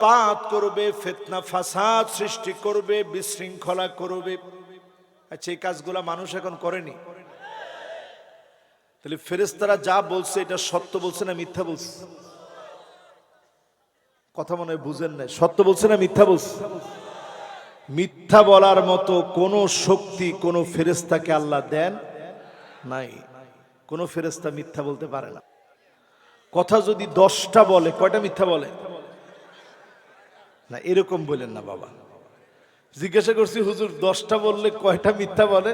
পাত করবে, ফিতনা ফাসাদ সৃষ্টি করবে, বিশৃঙ্খলা করবে। আচ্ছা, এই কাজগুলা মানুষ এখন করেনি? তাহলে ফেরেশতারা যা বলছে এটা সত্য বলছে না মিথ্যা বলছে? কথা মনে হয় বুঝেন না। সত্য বলছে না মিথ্যা বলছে? মিথ্যা বলার মতো কোন শক্তি কোন ফেরেশতাকে আল্লাহ দেন নাই। কোন ফেরেশতা মিথ্যা বলতে পারে না। কথা যদি 10টা বলে, কয়টা মিথ্যা বলে? না, এরকম বলেন না বাবা। জিজ্ঞাসা করছি হুজুর 10টা বললে কয়টা মিথ্যা বলে?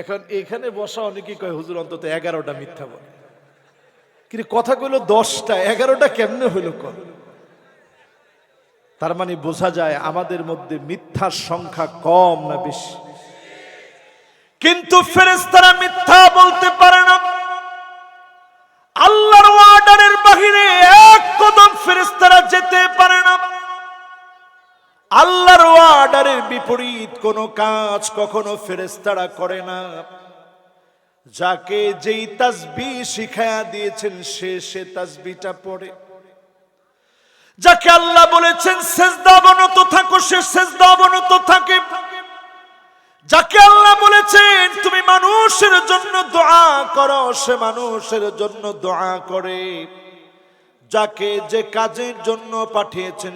এখন এখানে বসা অনেকেই কয় হুজুর অন্তত 11টা মিথ্যা বলে। কিন্তু কথা কইলো 10টা, 11টা কেমনে হইলো? তার মানে বোঝা যায় আমাদের মধ্যে মিথ্যার সংখ্যা কম না বেশি। কিন্তু ফেরেশতারা মিথ্যা বলতে পারে না। আল্লাহর অর্ডারের বাহিরে এক কদম ফেরেশতারা যেতে পারে না। আল্লাহর অর্ডারের বিপরীত কোন কাজ কখনো ফেরেশতারা করে না। যাকে যেই তাসবিহ শিখায়া দিয়েছেন সে তাসবিহটা পড়ে। যাকে আল্লাহ বলেছেন সিজদা অবনত থাকো, সে সিজদা অবনত থাকে। যাকে আল্লাহ বলেছেন তুমি মানুষের জন্য দোয়া করো, সে মানুষের জন্য দোয়া করে। যাকে যে কাজের জন্য পাঠিয়েছেন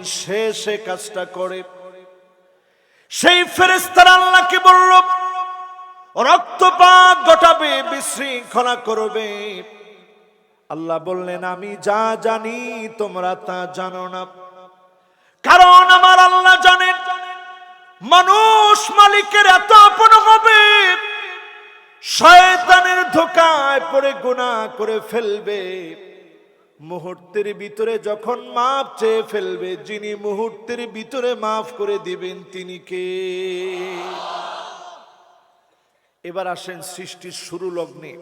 সে কাজটা করে। সেই ফেরেশতারা আল্লাহকে বলল রক্তপাত ঘটাবে, বিশৃঙ্খলা করবে। আল্লাহ বললেন আমি যা জানি তোমরা তা জানো না। কারণ আমার আল্লাহ জানেন মানুষ মালিকের এত আপন হবে, শয়তানের ধোঁকায় পড়ে গুনাহ করে ফেলবে। মুহূর্তের ভিতরে যখন মাফ চেয়ে ফেলবে, যিনি মুহূর্তের ভিতরে মাফ করে দিবেন তিনি কে? এবার আসেন সৃষ্টির শুরু লগ্নে।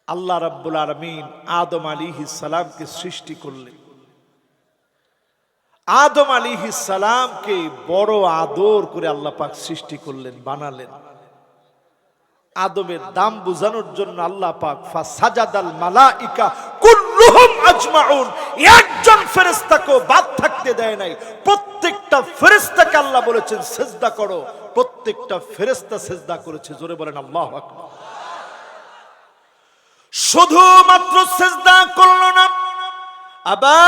আল্লাহ রাব্বুল আলামিন আদম আলাইহিস সালামকে সৃষ্টি করলেন। আদম আলাইহিস সালামকে বড় আদর করে আল্লাহ পাক সৃষ্টি করলেন, বানালেন। আদমের দাম বোঝানোর জন্য আল্লাহ পাক ফাসাজাদাল মালাইকা কুল্লুহুম আজমাউন, একজন ফেরেশতাকে বাদ থাকতে দেয় নাই। প্রত্যেকটা ফেরেশতাকে আল্লাহ বলেছেন সিজদা করো। প্রত্যেকটা ফেরেশতা সিজদা করেছে। জোরে বলেন আল্লাহু আকবার। শুধুমাত্র সিজদা করল না, আবা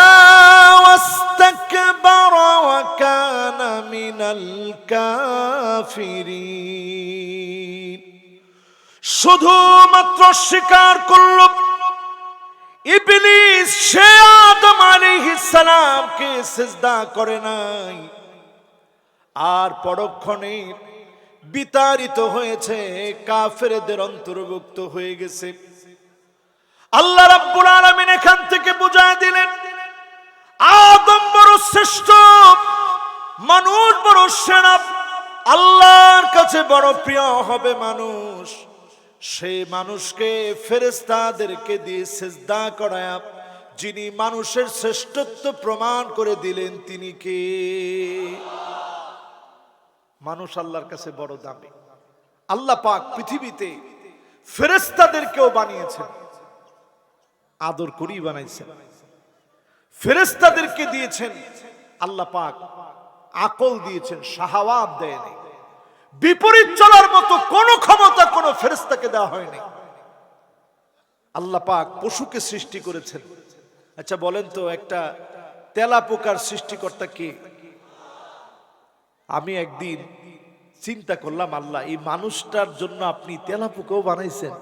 ওয়াস্তাকবারা ওয়া কানা মিনাল কাফিরিন। শুধুমাত্র স্বীকার করল। ইবলিস সে আদম আলাইহিস সালামকে সিজদা করে নাই, আর পরক্ষণে বিতাড়িত হয়েছে, কাফেরদের অন্তর্ভুক্ত হয়ে গেছে। আল্লাহ রাব্বুল আলামিন এখান থেকে বুঝায় দিলেন আদম বড় শ্রেষ্ঠ, মানুষ বড় সেরা। আল্লাহর কাছে বড় প্রিয় হবে মানুষ। সেই মানুষকে ফেরেশতাদেরকে দিয়ে সিজদা করায় যিনি মানুষের শ্রেষ্ঠত্ব প্রমাণ করে দিলেন তিনি কে? মানুষ আল্লাহর কাছে বড় দামি। আল্লাহ পাক পৃথিবীতে ফেরেশতাদেরকেও বানিয়েছেন, আদর করেই বানাইছেন। ফেরেশতাদেরকে দিয়েছেন আল্লাহ পাক আকল দিয়েছেন, শাহাওয়াত দেয়নি। বিপরীত চলার মতো কোন ক্ষমতা কোন ফেরেশতাকে দেওয়া হয়নি। আল্লাহ পাক পশুকে সৃষ্টি করেছেন। আচ্ছা বলেন তো, একটা তেলাপোকার সৃষ্টিকর্তা কে? আমি একদিন চিন্তা করলাম, আল্লাহ এই মানুষটার জন্য আপনি তেলাপোকাও বানাইছেন,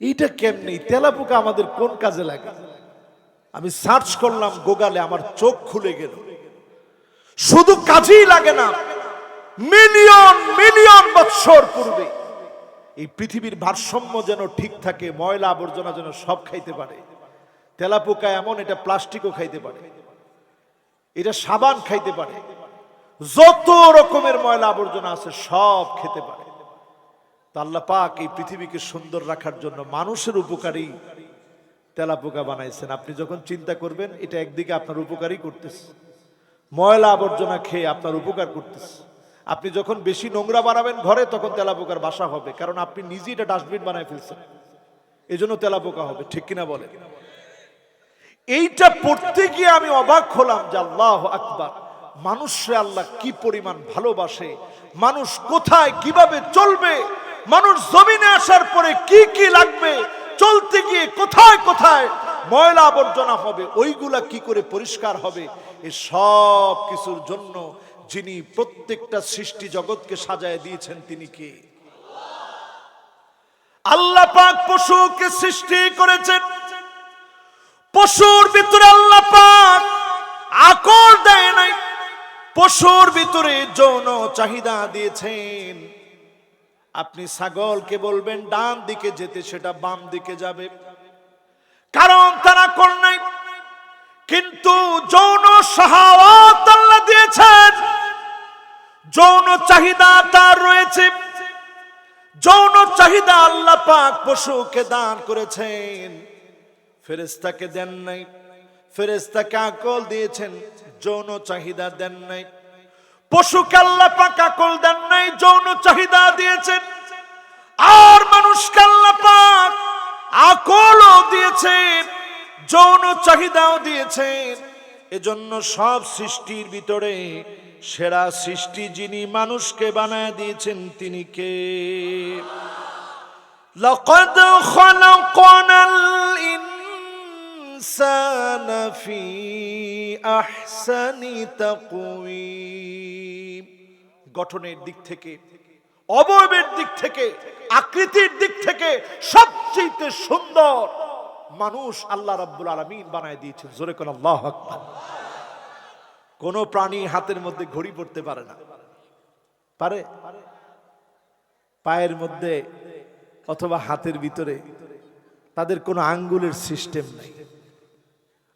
এইটা কেমনে? তেলাপোকা আমাদের কোন কাজে লাগে? আমি সার্চ করলাম গুগলে, আমার চোখ খুলে গেল। শুধু কাজেই লাগে না, মিলিয়ন মিলিয়ন বছর পূর্বে এই পৃথিবীর ভারসাম্য যেন ঠিক থাকে, ময়লা আবর্জনা যেন সব খাইতে পারে। তেলাপোকা এমন, এটা প্লাস্টিকও খাইতে পারে, এটা সাবান খাইতে পারে, যত রকমের ময়লা আবর্জনা আছে সব খেতে পারে। আল্লাহ পাক এই পৃথিবীকে সুন্দর রাখার জন্য মানুষের উপকারী তেলাপোকা বানাইছেন। আপনি যখন চিন্তা করবেন এটা একদিকে আপনার উপকারই করতেছে, ময়লা আবর্জনা খেয়ে আপনার উপকার করতেছে। আপনি যখন বেশি নোংরা বানাবেন ঘরে, তখন তেলাপোকার বাসা হবে, কারণ আপনি নিজেই এটা ডাস্টবিন বানায় ফেলছেন, এজন্য তেলাপোকা হবে। ঠিক কিনা বলে? এইটা পড়তে গিয়ে আমি অবাক হলাম যে আল্লাহু আকবার, মানুষে আল্লাহ কি পরিমাণ ভালোবাসে, মানুষ কোথায় কিভাবে চলবে, মানুষ জমিনে আসার পরে কি কি লাগবে, চলতে গিয়ে কোথায় কোথায় ময়লা আবর্জনা হবে, ওইগুলা কি করে পরিষ্কার হবে, এই সব কিছুর জন্য যিনি প্রত্যেকটা সৃষ্টি জগৎকে সাজায় দিয়েছেন তিনি কে? আল্লাহ পাক পশুকে সৃষ্টি করেছেন, পশুর ভিতরে আল্লাহ পাক আকল দেয় নাই, পশুর ভিতরে যৌন চাহিদা দিয়েছেন। আপনি ছাগলকে বলবেন ডান দিকে যেতে, সেটা বাম দিকে যাবে, কারণ তার আকল নাই। কিন্তু যৌন শাহাওয়াত আল্লাহ দিয়েছেন, যৌন চাহিদা তার রয়েছে, যৌন চাহিদা আল্লাহ পাক পশুকে দান করেছেন, ফেরেশতাকে দেন নাই। ফেরেশতাকে আকল দিয়েছেন, যৌন চাহিদা দেন নাই। পশুকে আল্লাহ পাক আকল দেন নাই, যৌন চাহিদা দিয়েছেন। আর মানুষকে আল্লাহ পাক আকলও দিয়েছেন, যৌন চাহিদাও দিয়েছেন। এজন্য সব সৃষ্টির ভিতরে সেরা সৃষ্টি যিনি মানুষকে বানায় দিয়েছেন তিনি কে? লাকাদ খালাকনাল ইনসানা ফি আহসানি তাকওয়িম। গঠনের দিক থেকে, অবয়বের দিক থেকে, আকৃতির দিক থেকে সবচেয়ে সুন্দর মানুষ আল্লাহ রাব্বুল আলামিন বানায় দিয়েছেন। জোরে কোন আল্লাহু আকবার। কোন প্রাণী হাতের মধ্যে ঘড়ি পড়তে পারে না, পারে? পায়ের মধ্যে অথবা হাতের ভিতরে তাদের কোনো আঙ্গুলের সিস্টেম নাই।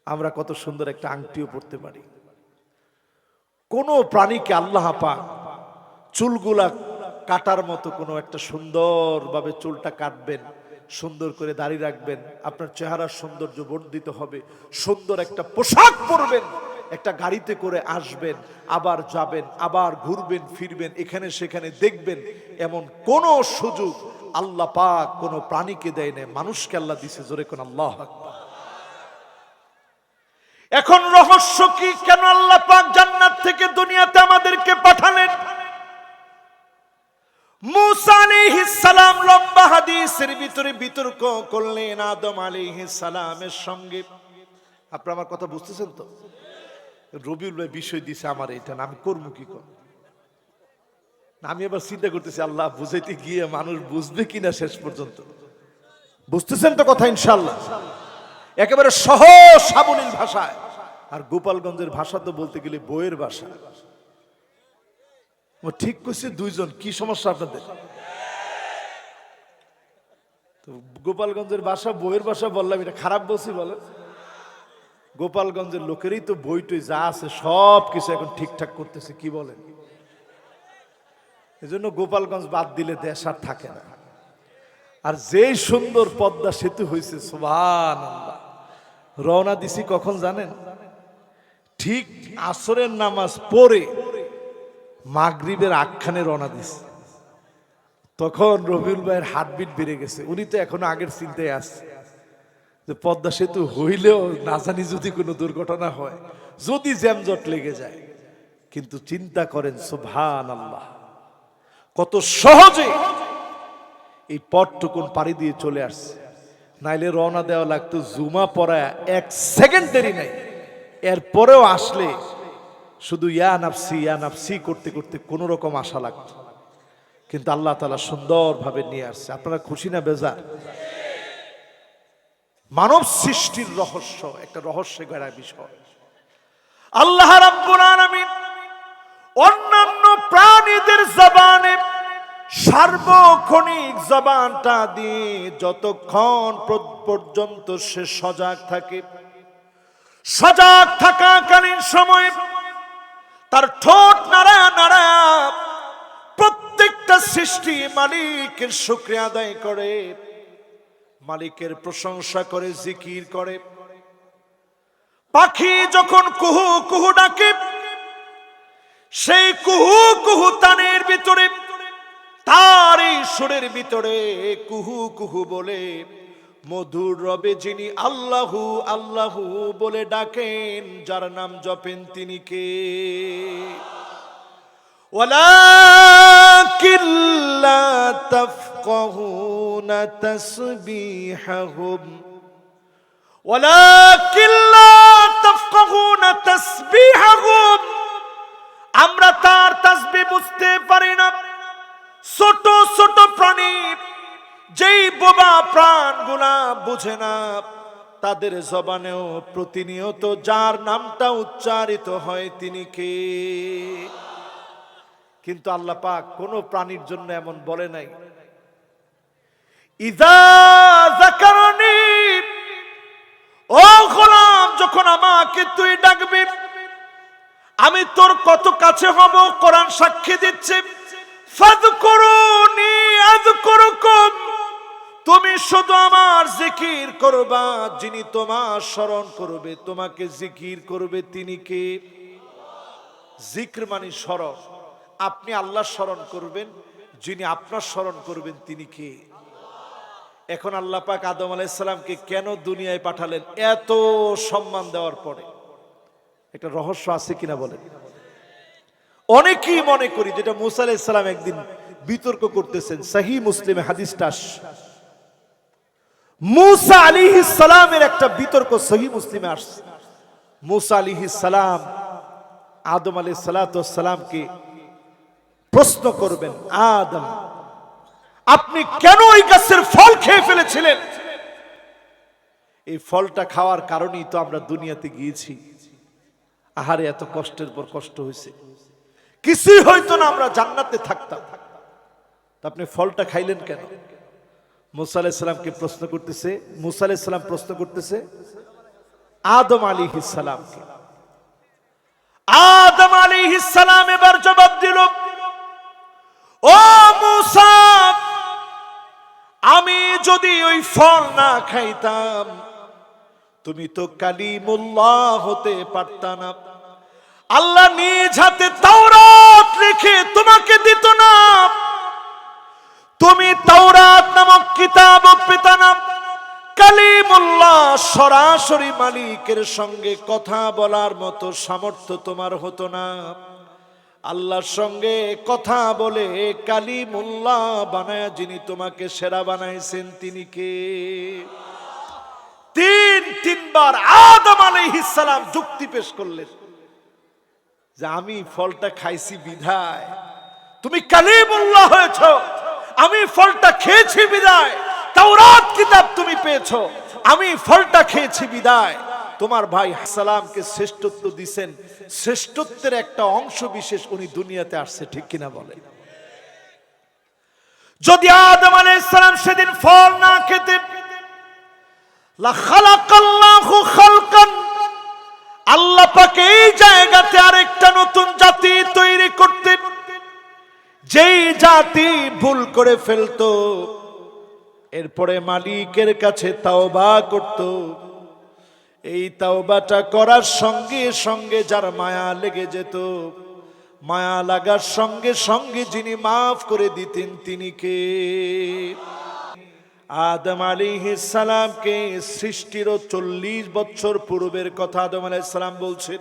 আমরা কত সুন্দর একটা আংটিও পড়তে পারি। কোন প্রাণীকে আল্লাহ পাক চুলগুলা কাটার মতো কোনো একটা সুন্দরভাবে চুলটা কাটবেন, সুন্দর করে দাড়ি রাখবেন, আপনার চেহারার সৌন্দর্য বর্ধিত হবে, সুন্দর একটা পোশাক পরবেন, একটা গাড়িতে করে আসবেন, আবার যাবেন, আবার ঘুরবেন ফিরবেন, এখানে সেখানে দেখবেন, এমন কোন সুযোগ আল্লাহ পাক কোন প্রাণীকে দেয় না, মানুষকে আল্লাহ দিছে। জোরে কোন আল্লাহু আকবার। এখন রহস্য কি? কেন আল্লাহ পাক জান্নাত থেকে দুনিয়াতে আমাদেরকে পাঠালেন? মুসা আলাইহিস সালাম লম্বা হাদিসের ভিতরে বিতর্ক করলেন আদম আলাইহিস সালামের সঙ্গে। আপনারা আমার কথা বুঝতেছেন তো? রবিউল ভাই বিষয় দিছে আমার, এটা আমি করবো কি কর। আমি এবার চিন্তা করতেছি আল্লাহ বুঝাইতে গিয়ে মানুষ বুঝবে কিনা শেষ পর্যন্ত। বুঝতেছেন তো কথা? ইনশাআল্লাহ একেবারে সহজ সাবলীল ভাষায়। আর গোপালগঞ্জের ভাষা তো বলতে গেলে বইয়ের ভাষা। ও ঠিক কইছে দুইজন। কি সমস্যা আপনাদের? তো গোপালগঞ্জের ভাষা বইয়ের ভাষা বললাম, এটা খারাপ বলছি বলে? গোপালগঞ্জের লোকেরই তো বইটই যা আছে সব কিছু এখন ঠিকঠাক করতেছে, কি বলেন? এজন্য গোপালগঞ্জ বাদ দিলে দেশ আর থাকে না। আর যেই সুন্দর পদ্মা সেতু হয়েছে, সুবহানাল্লাহ। রওনা দিছি কখন জানেন? ঠিক আসরের নামাজ পড়ে মাগরিবের আগখানে রওনা দিছি। তখন রবিউল ভাইয়ের হার্টবিট বেড়ে গেছে। উনি তো এখনো আগের চিন্তায় আসছে যে পদ্মা সেতু হইলেও না জানি যদি কোনো দুর্ঘটনা হয়, যদি জ্যামজট লেগে যায়। কিন্তু চিন্তা করেন সুবহানাল্লাহ, কত সহজে এই পথটুকুন পাড়ি দিয়ে চলে আসছে। নাইলে রওনা দেওয়া লাগতো, জুমা পড়া 1 সেকেন্ড দেরি নাই। এরপরেও আসলে শুধু ইয়া নাফসি করতে করতে কোনো রকম আশা লাগতো। কিন্তু আল্লাহ তাআলা সুন্দরভাবে নিয়ে আসছে। আপনারা খুশি না বেজার? মানব সৃষ্টির রহস্য একটা রহস্যে ঘেরা বিষয়। আল্লাহ রাব্বুল আলামিন অন্যান্য প্রাণীদের জবানে সার্বক্ষণিক জবানটা দিয়ে যতক্ষণ পর্যন্ত সে সজাগ থাকে, সজাগ থাকাকালীন সময় তার ঠোঁট নাড়া নাড়া প্রত্যেকটা সৃষ্টি মালিকের শুকরিয়া আদায় করে, মালিকের প্রশংসা করে, জিকির করে। পাখি যখন কুহু কুহু ডাকে, সেই কুহু কুহু তানের ভিতরে, তার এই সুরের ভিতরে কুহু কুহু বলে মধুর রবে যিনি আল্লাহু আল্লাহু বলে ডাকেন, যার নাম জপেন তিনি কে? ওয়ালাকিন লা তাফকাহুনা তাসবিহাহুম ওয়ালাকিন লা তাফকাহুনা তাসবিহাহুম, আমরা তার তাসবিহ বুঝতে পারি না। ছোট ছোট প্রাণী, যেই বোবা প্রাণগুলা বুঝে না, তাদের জবানেও প্রতিনিয়ত যার নামটা উচ্চারিত হয় তিনি কে? কিন্তু আল্লাহ পাক কোন প্রাণীর জন্য এমন বলে নাই, ইযা যাকারানি, ও গোলাম যখন আমাকে তুই ডাকবি আমি তোর কত কাছে হব। কোরআন সাক্ষী দিচ্ছে, ফাযকুরুনি আযকুরুকুম, তুমি শুধু আমার জিকির করবা, যিনি তোমার স্মরণ করবে, তোমাকে জিকির করবে তিনি কে? জিক্র মানে স্মরণ। আপনি আল্লাহ স্মরণ করবেন, যিনি আপনার স্মরণ করবেন তিনি কে? এখন আল্লাহ পাক আদম আলাইহিস সালামকে কেন দুনিয়ায় পাঠালেন এত সম্মান দেওয়ার পরে? একটা রহস্য আছে কিনা বলেন? অনেকেই মনে করি, যেটা মুসা আলাইহিস সালাম একদিন বিতর্ক করতেছেন, সহিহ মুসলিমে হাদিসটা, মুসা আলাইহিস সালামের একটা বিতর্ক সহিহ মুসলিমে আসছে। মুসা আলাইহিস সালাম আদম আলাইহিস সালামকে প্রশ্ন করবেন, আদম আপনি কেন ওই গাছের ফল খেয়ে ফেলেছিলেন? এই ফলটা খাওয়ার কারণেই তো আমরা দুনিয়াতে গিয়েছি। আহারে এত কষ্টের পর কষ্ট হয়েছে, কিছুই হয়তো না, আমরা জান্নাতে থাকতাম, আপনি ফলটা খাইলেন কেন? মুসা আলাইহিস সালামকে প্রশ্ন করতেছে, মুসা আলাইহিস সালাম প্রশ্ন করতেছে আদম আলাইহিস সালামকে। আদম আলাইহিস সালাম এবার জবাব দিল, ও মুসা, আমি যদি ওই ফল না খাইতাম তুমি তো কালিমুল্লাহ হতে পারতা না। আল্লাহ নিজ হাতে তাওরাত লিখে তোমাকে দিত না, তুমি তাওরাত নামক কিতাব পেতা না। কালিমুল্লাহ সরাসরি মালিকের সঙ্গে কথা বলার মতো সামর্থ্য তোমার হতো না। আল্লাহর সঙ্গে কথা বলে কালিমুল্লাহ বানায়া যিনি তোমাকে সেরা বানাইছেন তিনি কে? তিনবার আদম আলাইহিস সালাম যুক্তি পেশ করলেন যে আমি ফলটা খাইছি বিধায় তুমি কালিমুল্লাহ হয়েছো, আমি ফলটা খেয়েছি বিদায় তাওরাত কিতাব তুমি পেয়েছো, আমি ফলটা খেয়েছি বিদায় তোমার ভাই সালামকে শ্রেষ্ঠত্ব দিবেন। শ্রেষ্ঠত্বের একটা অংশ বিশেষ উনি দুনিয়াতে আসছে, ঠিক কিনা বলে? যদি আদম আলাইহিস সালাম সেদিন ফল না খেতেন, লা খালাকাল্লাহু খালকান, আল্লাহ পাক এই জায়গাতে আরেকটা নতুন জাতি তৈরি করতেন, যেই জাতি ভুল করে ফেলতো এরপরে মালিকের কাছে তাওবা করত। এই তাওবাটা করার সঙ্গে সঙ্গে যার মায়া লেগে যেত, মায়া লাগার সঙ্গে সঙ্গে যিনি মাফ করে দিতেন তিনি কে? আদম আলাইহিস সালামকে সৃষ্টির 40 বছর পূর্বের কথা আদম আলাইহিস সালাম বলছেন।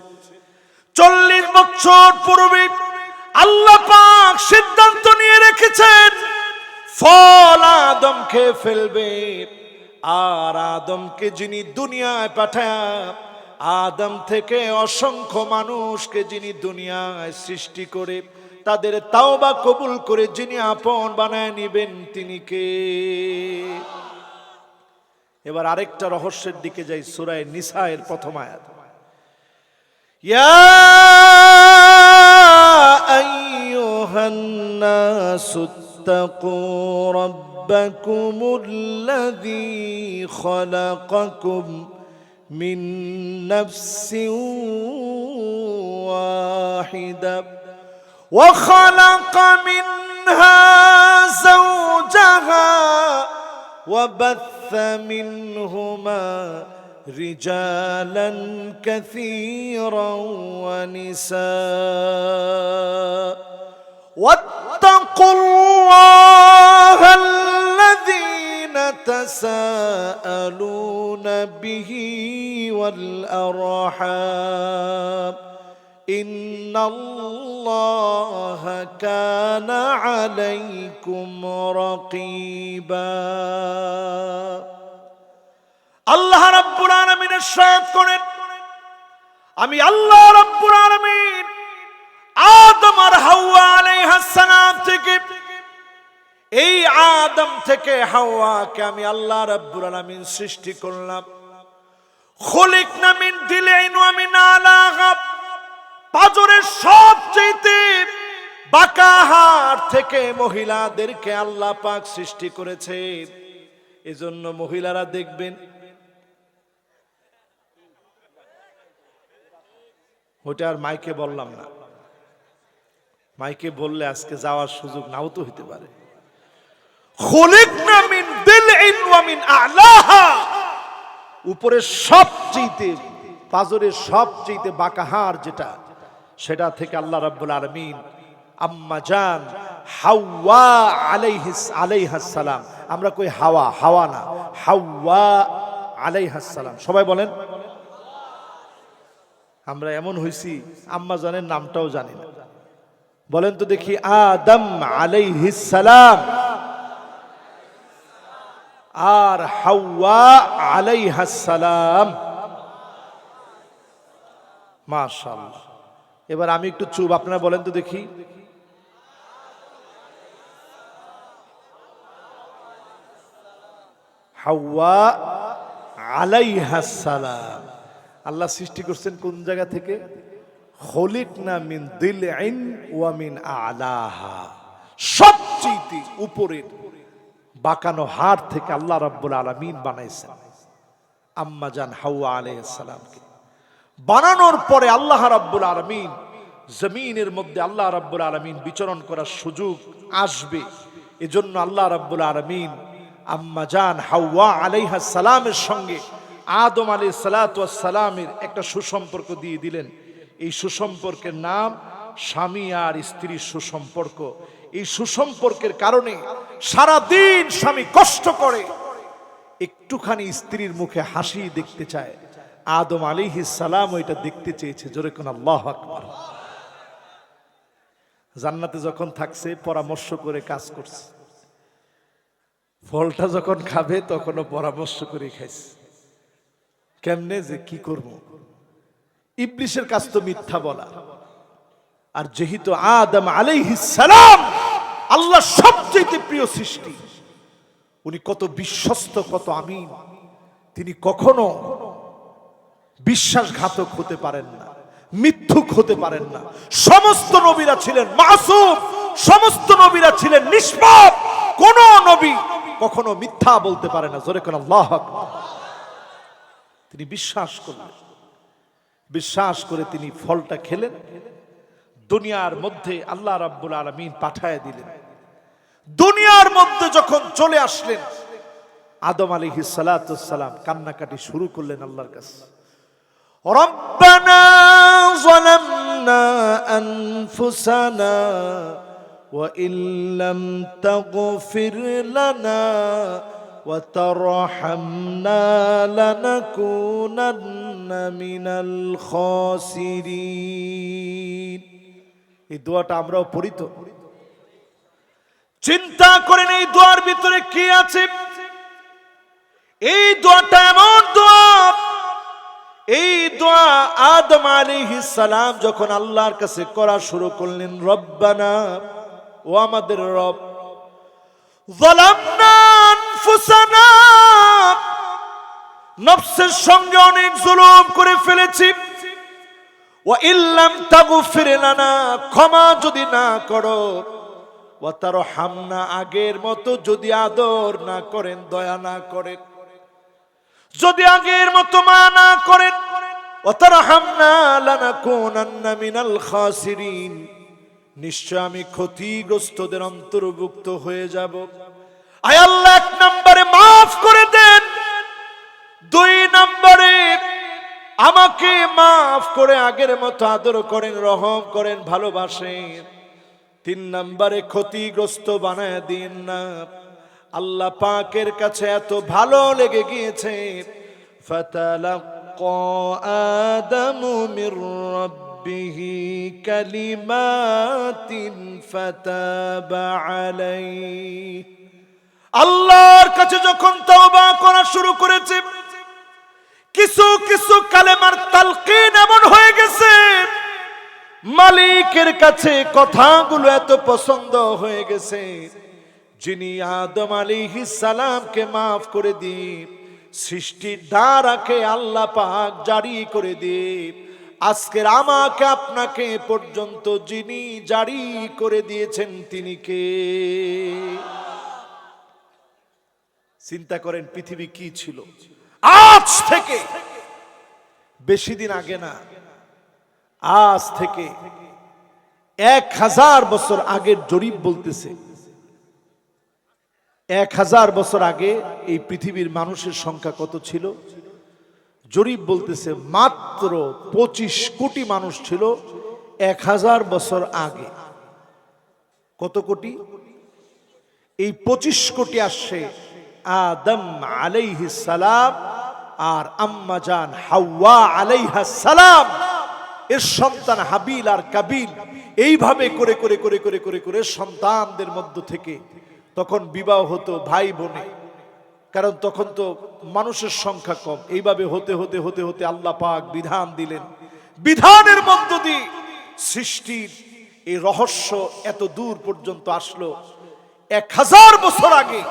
40 বছর পূর্বে আল্লাহ পাক সিদ্ধান্ত নিয়ে রেখেছেন ফল আদম খেয়ে ফেলবে। আর আদমকে যিনি দুনিয়ায় পাঠায়, আদম থেকে অসংখ্য মানুষকে যিনি দুনিয়ায় সৃষ্টি করে তাদের তাওবা কবুল করে যিনি আপন বানায় নিবেন তিনি কে? এবার আরেকটা রহস্যের দিকে যাই, সূরা নিসা এর প্রথম আয়াত, ইয়া আইয়ুহান নাসুত্তাকু রাব্বাকুমুল্লাযী খালাকাকুম মিন নাফসিন ওয়াহিদা وخلق منها زوجها وبث منهما رجالا كثيرا ونساء واتقوا الله الذين تساءلون به والأرحام إن الله كان عليكم رقيبا আল্লাহ রাব্বুল আলামিন ইরশাদ করেন, আমি আল্লাহ রাব্বুল আলামিন আদম আর হাওয়া আলাইহিস সালাম থেকে, এই আদম থেকে হাওয়াকে আমি আল্লাহ রাব্বুল আলামিন সৃষ্টি করলাম। খুলিকনা মিন দিলাইন ওয়া মিন আলাগা, পাজরের সবচেয়ে বাঁকা হাড় থেকে মহিলাদেরকে আল্লাহ পাক সৃষ্টি করেছে। এজন্য মহিলারা দেখবেন, ওটা আর মাইকে বললাম না, মাইকে বললে আজকে যাওয়ার সুযোগ নাও তো হইতে পারে। খুলিকনা মিন দিলইন ওয়া মিন আ'লাহা, উপরের সবচেয়ে পাজরের সবচেয়ে বাঁকা হাড় যেটা, সেটা থেকে আল্লাহ রাব্বুল আলামিন আম্মা জান হাওয়া আলাইহিস সালাম, আমরা কই হাওয়া, হাওয়া না, হাওয়া আলাইহিস সালাম, সবাই বলেন। আমরা এমন হইছি আম্মা জানের নামটাও জানি না। বলেন তো দেখি, আদম আলাইহিস সালাম আর হাওয়া আলাইহিস সালাম। মাশাআল্লাহ। এবার আমি একটু চুপ, আপনারা বলেন তো দেখি, হাওয়া আলাইহিস সালাম আল্লাহ সৃষ্টি করছেন কোন জায়গা থেকে? খলিকনা মিন দিলইন ওয়া মিন আ'লাহা, সবচেয়ে উপরের বাঁকানো হাড় থেকে আল্লাহ রাব্বুল আলামিন বানাইছেন আম্মা জান হাওয়া আলাইহিস সালামকে। বানানোর পরে আল্লাহ রাব্বুল আলামিন জমিনের মধ্যে আল্লাহ রাব্বুল আলামিন বিচরণ করার সুযোগ আসবে, এজন্য আল্লাহ রাব্বুল আলামিন আম্মা জান হাওয়া আলাইহিস সালামের সঙ্গে আদম আলাইহিস সালাতু ওয়াস সালামের একটা সুসম্পর্ক দিয়ে দিলেন। এই সুসম্পর্কের নাম স্বামী আর স্ত্রীর সুসম্পর্ক। এই সুসম্পর্কের কারণে সারা দিন স্বামী কষ্ট করে, একটুখানি স্ত্রীর মুখে হাসি দেখতে চায়। আদম আলাইহিস সালাম ওইটা দেখতে চেয়েছে। জোরে কোন আল্লাহু আকবার। জান্নাতে যখন থাকছে পরামর্শ করে কাজ করছে, ফলটা যখন খাবে তখনও পরামর্শ করে খাইছে, কেমনে যে কি করব। ইবলিসের কাজ তো মিথ্যা বলা, আর যেহেতু আদম আলাইহিস সালাম আল্লাহর সবচেয়ে প্রিয় সৃষ্টি, উনি কত বিশ্বস্ত, কত আমিন, তিনি কখনো বিশ্বাসঘাতক হতে পারেন না, মিথ্যুক হতে পারেন না। সমস্ত নবীরা ছিলেন মাসুম, সমস্ত নবীরা ছিলেন নিষ্পাপ, কোন নবী কখনো মিথ্যা বলতে পারে না। জোরে কোন আল্লাহু আকবার। তিনি বিশ্বাস করলেন, বিশ্বাস করে তিনি ফলটা খেলেন। দুনিয়ার মধ্যে আল্লাহ রাব্বুল আলামিন পাঠায় দিলেন। দুনিয়ার মধ্যে যখন চলে আসলেন, আদম আলাইহিস সালাতু ওয়াস সালাম কান্নাকাটি শুরু করলেন আল্লাহর কাছে। রব্বানা যালামনা আনফুসানা ওয়া ইল্লাম তাগফির লানা ওয়া তারহামনা লানাকুনান্না মিনাল খাসিরিন। এই দোয়াটা আমরাও পড়ি তো। চিন্তা করেন এই দোয়ার ভিতরে কি আছে। এই দোয়াটা এমন দোয়া, এই দোয়া আদম আলাইহিস সালাম যখন আল্লাহর কাছে করা শুরু করলেন, রব্বানা, ও আমাদের রব, যালামনা আনফুসানা, নফসের সঙ্গে অনেক জুলুম করে ফেলেছি, ওয়া ইল্লাম তাগফির লানা, ক্ষমা যদি না করো, ওয়া তারহামনা, আগের মতো যদি আদর না করেন, দয়া না করেন, যদি আগের মতো মা না করেন, ওয়া তারহামনা লানাকুনান্না মিনাল খাসিরিন, নিশ্চয় আমি ক্ষতিগ্রস্তদের অন্তর্ভুক্ত হয়ে যাব। আয় আল্লাহ, এক নম্বরে মাফ করে দেন, দুই নম্বরে আমাকে মাফ করে আগের মতো আদর করেন, রহম করেন, ভালোবাসেন, তিন নম্বরে ক্ষতিগ্রস্ত বানায় দিন না। আল্লাহ পাকের কাছে এত ভালো লেগে গিয়েছে, ফাতালাক্কা আদামু মির রাব্বিহি কালিমাতিন ফাতাবা আলাইহি। আল্লাহর কাছে যখন তওবা করা শুরু করেছে, কিছু কিছু কালেমার তালকিন এমন হয়ে গেছে, মালিকের কাছে কথাগুলো এত পছন্দ হয়ে গেছে, যিনি আদম আলাইহিস সালামকে মাফ করে দিয়ে সৃষ্টির ধারাকে আল্লাহ পাক জারি করে দিয়ে আজকের আমাকে আপনাকে পর্যন্ত যিনি জারি করে দিয়েছেন তিনি কে? চিন্তা করেন পৃথিবী কি ছিল। আজ থেকে বেশি দিন আগে না, আজ থেকে 1000 বছর আগের জরিপ বলতেছে, 1000 বছর আগে এই পৃথিবীর মানুষের সংখ্যা কত ছিল? জরিপ বলতেছে মাত্র 25 কোটি মানুষ ছিল 1000 বছর আগে। কত কোটি? এই 25 কোটি আসছে আদম আলাইহিস সালাম আর আম্মা জান হাওয়া আলাইহাস সালাম এর সন্তান হাবিল আর কাবিল, এইভাবে করে করে করে করে করে করে সন্তানদের মধ্য থেকে তখন বিবাহ হতো ভাই বোনে, কারণ তখন তো মানুষের সংখ্যা কম। এইভাবে হতে হতে হতে হতে আল্লাহ পাক বিধান দিলেন, বিধানের মধ্য দিয়ে সৃষ্টির এই রহস্য এত দূর পর্যন্ত আসলো। 1000 বছর আগে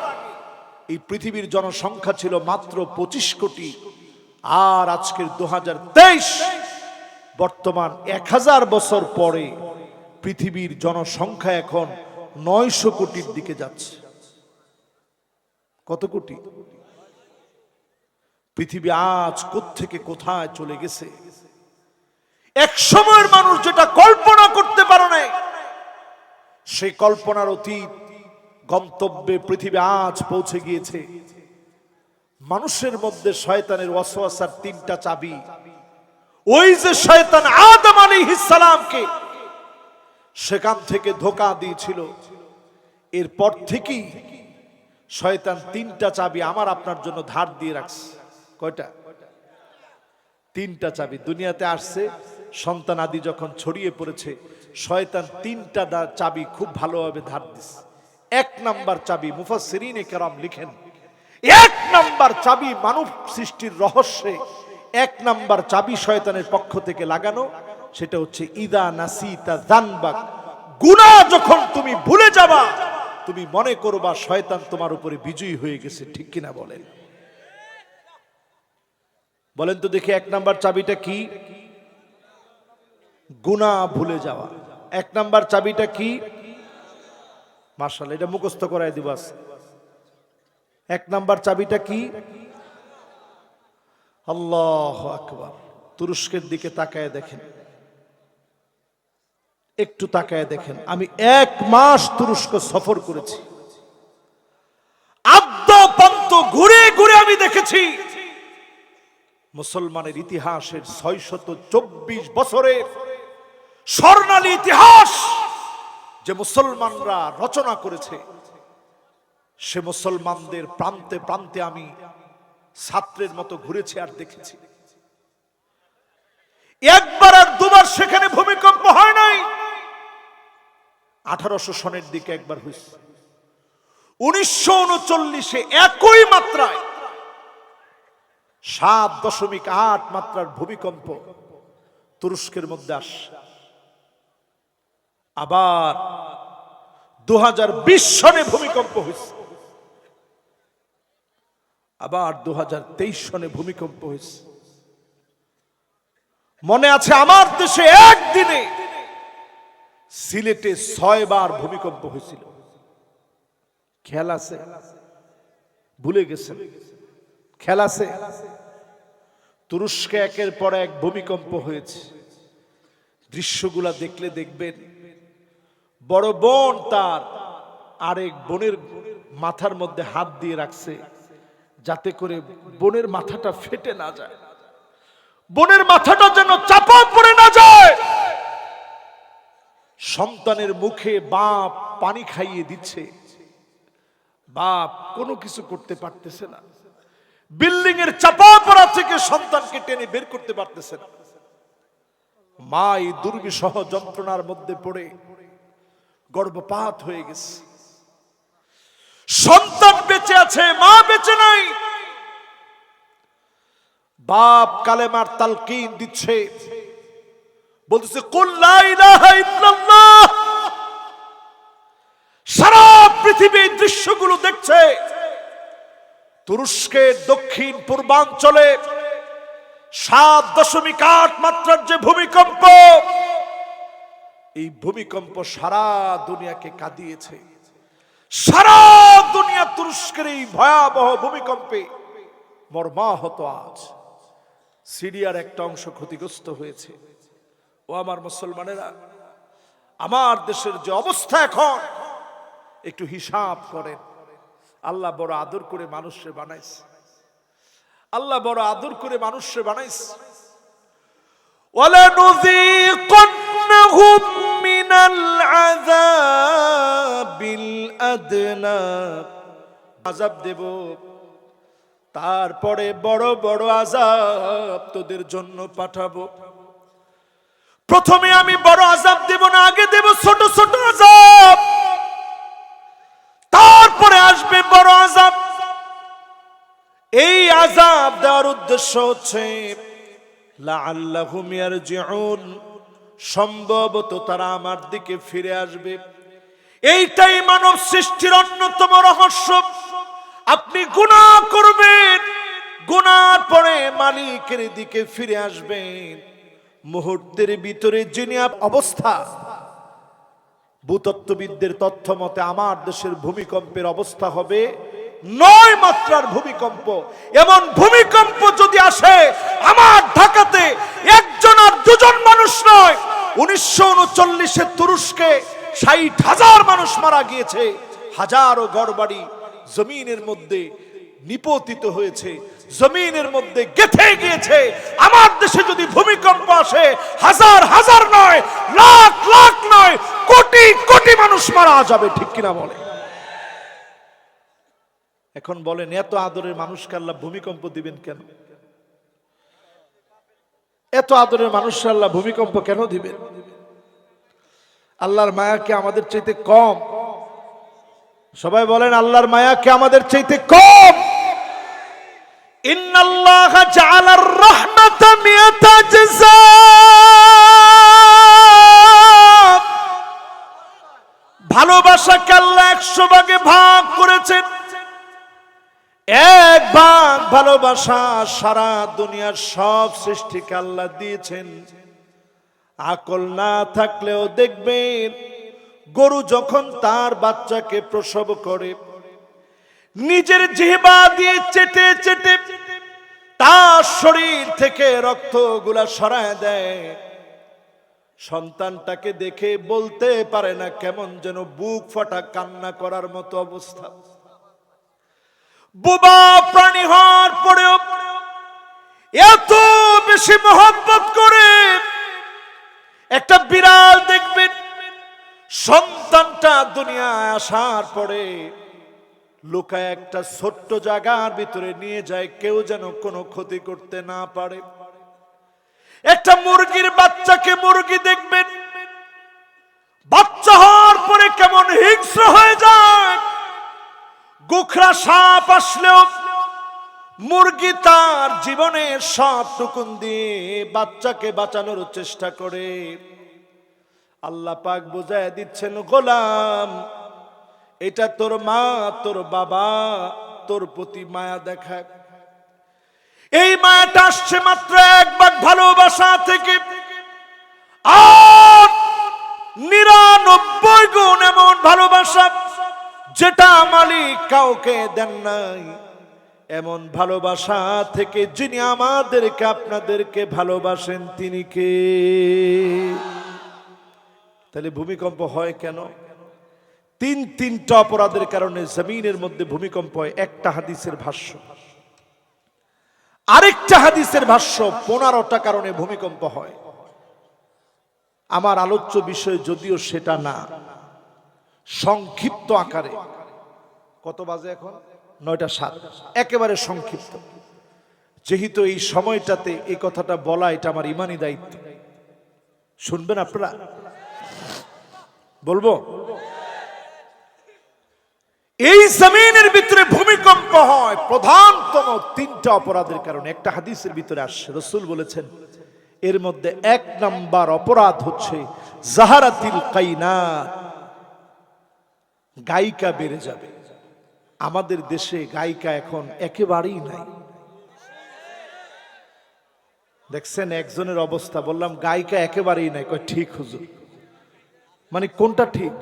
এই পৃথিবীর জনসংখ্যা ছিল মাত্র 25 কোটি, আর আজকের 2023 বর্তমান 1000 বছর পরে পৃথিবীর জনসংখ্যা এখন 900 কোটির দিকে যাচ্ছে। কত কোটি? পৃথিবী আজ কোত্থেকে কোথায় চলে গেছে। এক সময়ের মানুষ যেটা কল্পনা করতে পারে না, সেই কল্পনার অতীত গন্তব্যে পৃথিবী আজ পৌঁছে গিয়েছে। মানুষের মধ্যে শয়তানের ওয়াসওয়াসার 3টা চাবি। ওই যে শয়তান আদম আলাইহিস সালামকে সেখান থেকে ধোঁকা দিয়েছিল, এরপর থেকেই শয়তান 3টা চাবি আমার আপনার জন্য ধার দিয়ে রাখছে। কয়টা? 3টা চাবি। দুনিয়াতে আসছে, সন্তান আদি যখন ছড়িয়ে পড়েছে, শয়তান 3টা চাবি খুব ভালোভাবে ধার দিচ্ছে। 1 নাম্বার চাবি, মুফাসসিরিনে কেরাম লিখেন, 1 নাম্বার চাবি মানব সৃষ্টির রহস্যে 1 নাম্বার চাবি শয়তানের পক্ষ থেকে লাগানো, সেটা হচ্ছে ইদা নাসিতা যানবাক। গুনাহ যখন তুমি ভুলে যাবা, তুমি মনে করবা শয়তান তোমার উপরে বিজয়ী হয়ে গেছে। ঠিক কিনা বলেন? বলেন তো দেখি 1 নাম্বার চাবিটা কি? গুনাহ ভুলে যাওয়া। 1 নাম্বার চাবিটা কি? মাশাআল্লাহ, এটা মুখস্থ করায় দিব আজ। 1 নাম্বার চাবিটা কি? আল্লাহু আকবার। তুরস্কের দিকে তাকায় দেখেন, একটু তাকায় দেখেন। আমি 1 মাস তুরস্ক সফর করেছি। আদ্যপান্ত ঘুরে ঘুরে আমি দেখেছি মুসলমানের ইতিহাসের 624 বছরের স্বর্ণালী ইতিহাস যে মুসলমানরা রচনা করেছে, সে মুসলমানদের প্রান্তে প্রান্তে আমি ছাত্রের মতো ঘুরেছি আর দেখেছি। একবার আর দুবার সেখানে ভূমিকম্প হয় নাই। 1800 সনের দিকে একবার হয়েছে। 1939-এ একই মাত্রায় 7.8 মাত্রার ভূমিকম্প তুরস্কের মধ্যে আসে। আবার 2020 সনে ভূমিকম্প হয়েছে, আবার 2023 সনে ভূমিকম্প হয়েছে। মনে আছে আমার দেশে একদিনে সিলেটে 6 বার ভূমিকম্প হয়েছিল। খেয়াল আছে? ভুলে গেছেন? খেয়াল আছে? তুরস্কে একের পর এক ভূমিকম্প হয়েছে। দৃশ্যগুলা দেখলে দেখবেন বড় বোন তার আরেক বোনের মাথার মধ্যে হাত দিয়ে রাখছে, যাতে করে বোনের মাথাটা ফেটে না যায়, বোনের মাথাটা যেন চাপা পড়ে না যায়। সন্তানের মুখে বাপ পানি খাইয়ে দিচ্ছে, বাপ কোনো কিছু করতে পারতেছে না, বিল্ডিং এর চাপা পড়া থেকে সন্তানকে টেনে বের করতে পারতেছে না। মা এই দুর্বিষহ যন্ত্রণার মধ্যে পড়ে গর্ভপাত হয়ে গেছে। সন্তান বেঁচে আছে, মা বেঁচে নাই। বাপ কালেমার তালকিন দিচ্ছে, বলতেছে কুল লা ইলাহা ইল্লাল্লাহ। সারা পৃথিবী দৃশ্যগুলো দেখছে। তুরস্কের দক্ষিণ পূর্বাঞ্চলে 7.8 মাত্রার যে ভূমিকম্প, এই ভূমিকম্প সারা দুনিয়াকে কাঁদিয়েছে। সারা দুনিয়া তুরস্কের এই ভয়াবহ ভূমিকম্পে মর্মাহত। আজ সিরিয়ার একটা অংশ ক্ষতিগ্রস্ত হয়েছে। ও আমার মুসলমানেরা, আমার দেশের যে অবস্থা এখন, একটু হিসাব করেন। আল্লাহ বড় আদর করে মানুষকে বানাইছে। আল্লাহ বড় আদর করে মানুষকে বানাইছে। ওয়ালানুযীকান্নাহুম মিনাল আযাবিল আদনা, আযাব দেব, তারপরে বড় বড় আযাব তোদের জন্য পাঠাবো। প্রথমে আমি বড় আযাব দেব না, আগে দেব ছোট ছোট আযাব, তারপরে আসবে বড় আযাব। এই আযাব দেওয়ার উদ্দেশ্য হচ্ছে লাআল্লাহুম ইয়ারজিউন, সম্ভবত তারা আমার দিকে ফিরে আসবে। এইটাই মানব সৃষ্টির অন্যতম রহস্য। আপনি গুনাহ করবেন, গুনার পরে মালিকের দিকে ফিরে আসবেন। মুহূর্তের ভিতরে যিনি অবস্থা, ভূতত্ত্ববিদদের তথ্য মতে আমার দেশের ভূমিকম্পের অবস্থা হবে 9 মাত্রার ভূমিকম্প। এমন ভূমিকম্প যদি আসে আমার ঢাকাতে, একজন আর দুজন মানুষ নয়, 1939-এ তুরস্কে 60,000 মানুষ মারা গিয়েছে। হাজারো ঘরবাড়ি জমিনের মধ্যে নিপতিত হয়েছে, জমিনের মধ্যে গেঁথে গিয়েছে। আমার দেশে যদি ভূমিকম্প আসে, হাজার হাজার নয়, লাখ লাখ নয়, কোটি কোটি মানুষ মারা যাবে। ঠিক কিনা বলে? এখন বলেন, এত আদরের মানুষকে আল্লাহ ভূমিকম্প দিবেন কেন? এত আদরের মানুষকে আল্লাহ ভূমিকম্প কেন দিবেন? আল্লাহর মায়া কি আমাদের চাইতে কম? সবাই বলেন, আল্লাহর মায়া কি আমাদের চাইতে কম? ইন্নাল্লাহা জাআলার রাহমাতা মিয়াতা জাযা, ভালোবাসাকে আল্লাহ 100 ভাগে ভাগ করেছেন। এক ভাগ ভালোবাসা সারা দুনিয়ার সব সৃষ্টিকে আল্লাহ দিয়েছেন। আকল না থাকলেও দেখবেন, গরু যখন তার বাচ্চাকে প্রসব করে, নিজের জিহ্বা দিয়ে চেটে চেটে তার শরীর থেকে রক্তগুলা সরায় দেয়। সন্তানটাকে দেখে বলতে পারে না, কেমন যেন বুক ফাটা কান্না করার মতো অবস্থা। বোবা প্রাণী হওয়ার পরেও এত বেশি মহব্বত করে। একটা বিড়াল দেখবেন, সন্তানটা দুনিয়ায় আসার পরে লুকায় একটা ছোট্ট জায়গার ভিতরে নিয়ে যায়, কেউ যেন কোনো ক্ষতি করতে না পারে। একটা মুরগির বাচ্চাকে মুরগি দেখবেন, বাচ্চা হওয়ার পরে কেমন হিংস্র হয়ে যায়। গোখরা সাপ আসলেও মুরগি তার জীবনের সবটুকুন দিয়ে বাচ্চাকে বাঁচানোর চেষ্টা করে। আল্লাহ পাক বুঝায় দিচ্ছেন, গোলাম, এটা তোর মা, তোর বাবা তোর প্রতি মায়া দেখায়। এই মায়াটা আসছে মাত্র এক ভাগ ভালোবাসা থেকে, আর 99 গুণ এমন ভালোবাসা যেটা মালিক কাউকে দেন নাই। এমন ভালোবাসা থেকে যিনি আমাদেরকে আপনাদেরকে ভালোবাসেন, তিনি কে? তাহলে ভূমিকম্প হয় কেন? তিনটা অপরাধের কারণে জমিনের মধ্যে ভূমিকম্প হয়। একটা হাদিসের ভাষ্য, আরেকটা হাদিসের ভাষ্য, 15টা কারণে ভূমিকম্প হয়। আমার আলোচ্য বিষয় যদিও সেটা না, সংক্ষিপ্ত আকারে কত বাজে এখন? 9:07। একেবারে সংক্ষিপ্ত, যেহেতু এই সময়টাতে এই কথাটা বলা এটা আমার ইমানি দায়িত্ব। শুনবেন আপনারা? বলবো। এই জমিনের ভিতরে ভূমিকম্প হয় প্রধানতম 3টা অপরাধের কারণে। একটা হাদিসের ভিতরে আসছে, রাসূল বলেছেন এর মধ্যে 1 নাম্বার অপরাধ হচ্ছে জাহারাতিল কাইনাত, গায়িকা বেড়ে যাবে। আমাদের দেশে গায়িকা এখন একেবারেই নাই। দেখছেন একজনের অবস্থা, বললাম গায়িকা একেবারেই নাই, কয় ঠিক হুজুর। মানে কোনটা ঠিক?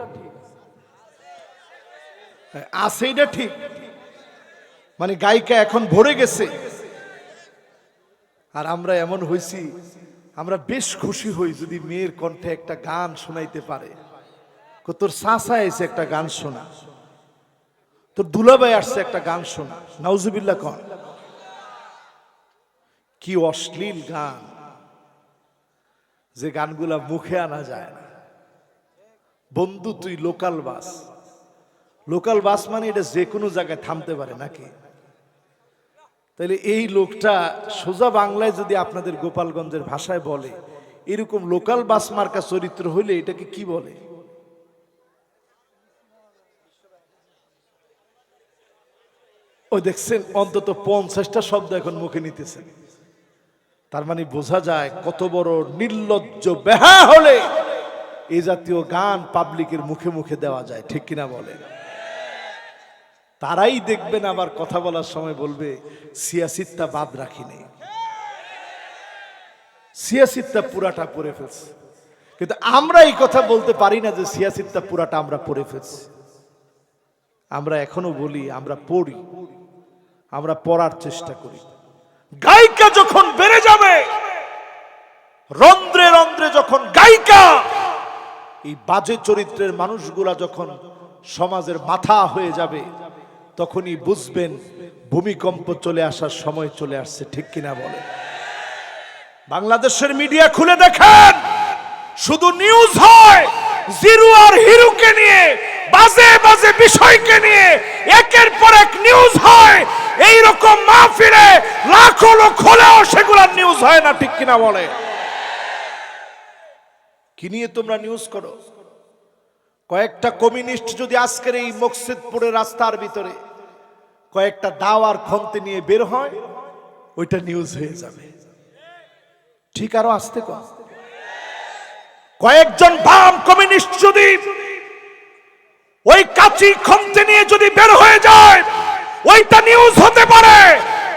আছে এটা ঠিক, মানে গায়িকা এখন ভরে গেছে। আর আমরা এমন হইছি, আমরা বেশ খুশি হই যদি মেয়ের কণ্ঠে একটা গান শোনাইতে পারে। তোর চাচা এসে একটা গান শোনা, তোর দুলাভাই আসছে একটা গান শোনা, নাউজুবিল্লাহ কন। কি অশ্লীল গান, যে গানগুলা মুখে আনা যায় না। বন্ধু তুই লোকাল বাস, লোকাল বাস মানে এটা যে কোনো জায়গায় থামতে পারে নাকি? তাহলে এই লোকটা সোজা বাংলায় যদি আপনাদের গোপালগঞ্জের ভাষায় বলে, এরকম লোকাল বাস মার্কা চরিত্র হইলে এটাকে কি বলে? ওই দেখছেন অন্তত 50টা শব্দ এখন মুখে নিতেছেন। তার মানে বোঝা যায় কত বড় নির্লজ্জ বেহা হলে এই জাতীয় গান পাবলিকের মুখে মুখে দেওয়া যায়, ঠিক কিনা বলে? তারাই দেখবেন আবার কথা বলার সময় বলবে সিয়াসিতটা বাদ রাখিনি, সিয়াসিতটা পুরাটা পড়ে ফেলছে। কিন্তু আমরা এই কথা বলতে পারি না যে সিয়াসিতটা পুরাটা আমরা পড়ে ফেলছি। আমরা এখনো বলি আমরা পড়ি, আমরা পড়ার চেষ্টা করি। গায়িকা যখন বেড়ে যাবে, রন্ধ্রে রন্ধ্রে যখন গায়িকা, এই বাজে চরিত্রের মানুষগুলা যখন সমাজের মাথা হয়ে যাবে, তখনই বুঝবেন ভূমিকম্প চলে আসার সময় চলে আসছে, ঠিক কিনা বলে? বাংলাদেশের মিডিয়া খুলে দেখেন, শুধু নিউজ হয় জিরো আর হিরোকে নিয়ে, বাজে বাজে বিষয়কে নিয়ে একের পর এক নিউজ হয়। এইরকম মাহফিলে লাখো লোক হলেও সেগুলোর নিউজ হয় না, ঠিক কিনা বলে? কি নিয়ে তোমরা নিউজ করো? কয়েকটা কমিউনিস্ট যদি আজকের এই মকসিদপুরের রাস্তার ভিতরে কয়েকটা দাওয়ার খন্তি নিয়ে বের হয়, ওইটা নিউজ হয়ে যাবে। ঠিক, আরো আসতে কয়েকজন বাম কমিউনিস্ট যদি ওই কাচি খন্তি নিয়ে যদি বের হয়ে যায়, ওইটা নিউজ হতে পারে।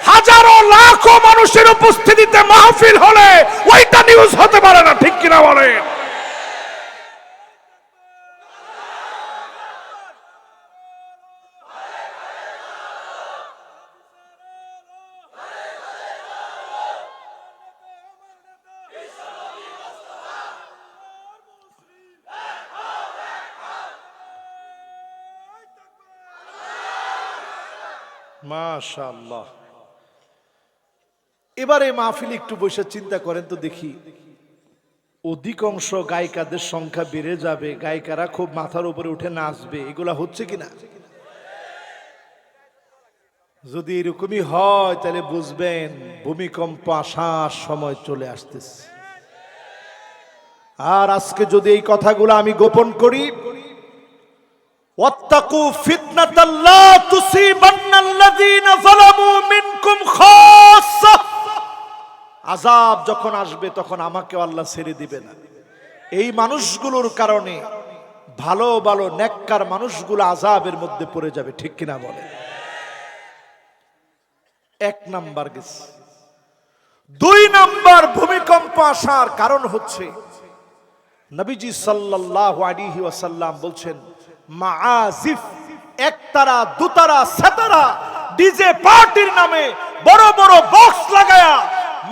হাজারো লাখো মানুষের উপস্থিতিতে মাহফিল হলে ওইটা নিউজ হতে পারে না, ঠিক কিনা বলে? মাশাআল্লাহ। এবারে মাহফিল একটু বসে চিন্তা করেন তো দেখি, অধিকাংশ গায়িকাদের সংখ্যা বেড়ে যাবে, গায়িকারা খুব মাথার উপরে উঠে নাচবে, এগুলা হচ্ছে কিনা? যদি এরকমই হয় তাহলে বুঝবেন ভূমিকম্প আসার সময় চলে আসতেছে। আর আজকে যদি এই কথাগুলো আমি গোপন করি, ওয়াত্তাকু ফিতনাতাল লা তুসিবান্নাল্লাযীনা যালামু মিনকুম খাসসা, আযাব যখন আসবে তখন আমাকে আল্লাহ ছেড়ে দিবে না। এই মানুষগুলোর কারণে ভালো ভালো নেককার মানুষগুলো আযাবের মধ্যে পড়ে যাবে, ঠিক কিনা বলে? 1 নাম্বার গেছে। 2 নাম্বার, ভূমিকম্প আসার কারণ হচ্ছে নবীজি সাল্লাল্লাহু আলাইহি ওয়াসাল্লাম বলছেন, মাআজিফ, একতারা, দুতারা, সেতারা, ডিজে পার্টির নামে বড় বড় বক্স লাগায়া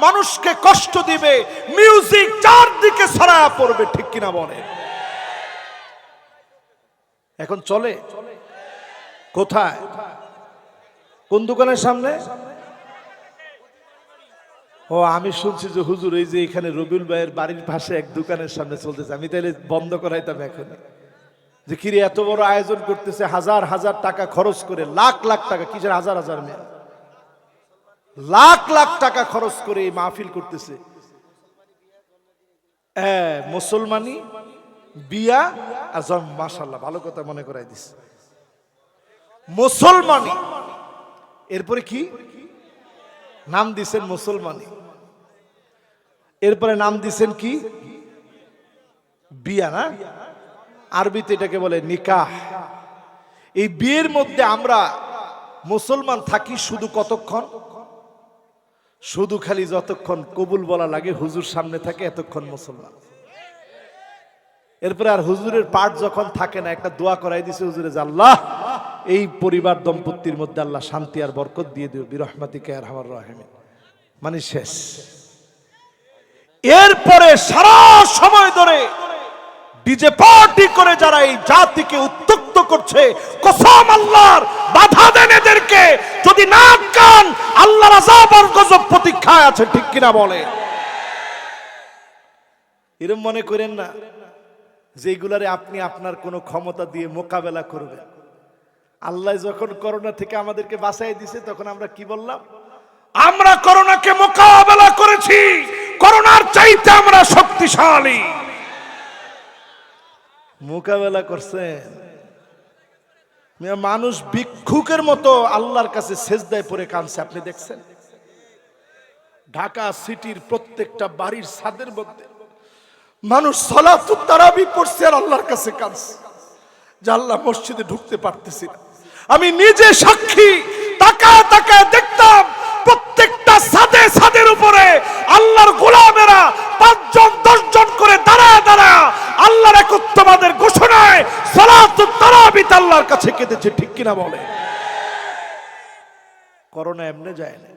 মানুষকে কষ্ট দিবে, মিউজিক চারদিকে ছড়ায়া পড়বে, ঠিক কিনা বলে? এখন চলে কোথায়? কোন দোকানের সামনে? ও, আমি শুনছি যে হুজুর এই যে এখানে রবিউল ভাইয়ের বাড়ির পাশে এক দোকানের সামনে চলতেছে। আমি তাহলে বন্ধ করাইতাম এখন, যে কিরে এত বড় আয়োজন করতেছে, হাজার হাজার টাকা খরচ করে, লাখ লাখ টাকা, কিসের হাজার হাজার মেয়ে, লাখ লাখ টাকা খরচ করে এই মাহফিল করতেছে। মুসলমানি বিয়া আর জন্ম, মাশাআল্লাহ ভালো কথা মনে করাই দিস। মুসলমানি, এরপরে কি নাম দিছেন? মুসলমানি। এরপরে নাম দিছেন কি? বিয়া না, আরবিতে এটাকে বলে নিকাহ। এই বিয়ের মধ্যে আমরা মুসলমান থাকি শুধু কতক্ষণ? শুধু খালি যতক্ষণ কবুল বলা লাগে, হুজুর সামনে থাকে, এতক্ষণ মুসলমান। এরপরে আর হুজুরের পাঠ যখন থাকে না, একটা দোয়া করাই দিছে হুজুরে, যে আল্লাহ এই পরিবার দম্পতির মধ্যে আল্লাহ শান্তি আর বরকত দিয়ে দিও বিরহমাতিকা ইয়া আরহামার রাহিমিন, মানে শেষ। এরপরে সারা সময় ধরে ডিজে পার্টি করে যারা এই জাতিকে উত্তক্ত করছে, কসম আল্লাহর, বাধা দেন এদেরকে। যদি না কান, আল্লাহর আযাব আর গজব প্রতীক্ষায় আছে, ঠিক কিনা বলে? এরকম মনে করেন না যেগুলারে আপনি আপনার কোনো ক্ষমতা দিয়ে মোকাবেলা করবেন। আল্লাহ যখন করোনা থেকে আমাদেরকে বাঁচাই দিছে, তখন আমরা কি বললাম? আমরা করোনাকে মোকাবেলা করেছি, করোনার চাইতে আমরা শক্তিশালী। মোকাবেলা করছেন। মানুষ ভিক্ষুকের মতো আল্লাহর কাছে সেজদায় পড়ে কাঁদছে, আপনি দেখছেন? ঢাকা সিটির প্রত্যেকটা বাড়ির ছাদের মধ্যে মানুষ সালাতুত তারাবি পড়ছে আর আল্লাহর কাছে কাঁদছে যে আল্লাহ মসজিদে ঢুকতে পারতেছি না। আমি নিজে সাক্ষী, তাকায় তাকায় দেখতাম প্রত্যেকটা ছাদে ছাদের উপরে আল্লাহর গোলামেরা 5 জন 10 জন করে দাঁড়ায় দাঁড়ায় আল্লাহর একত্ববাদের ঘোষণায় সালাতুত তারাবিতে আল্লাহর কাছে কেঁদেছে, ঠিক কিনা বলে? করোনা এমনি যায় না,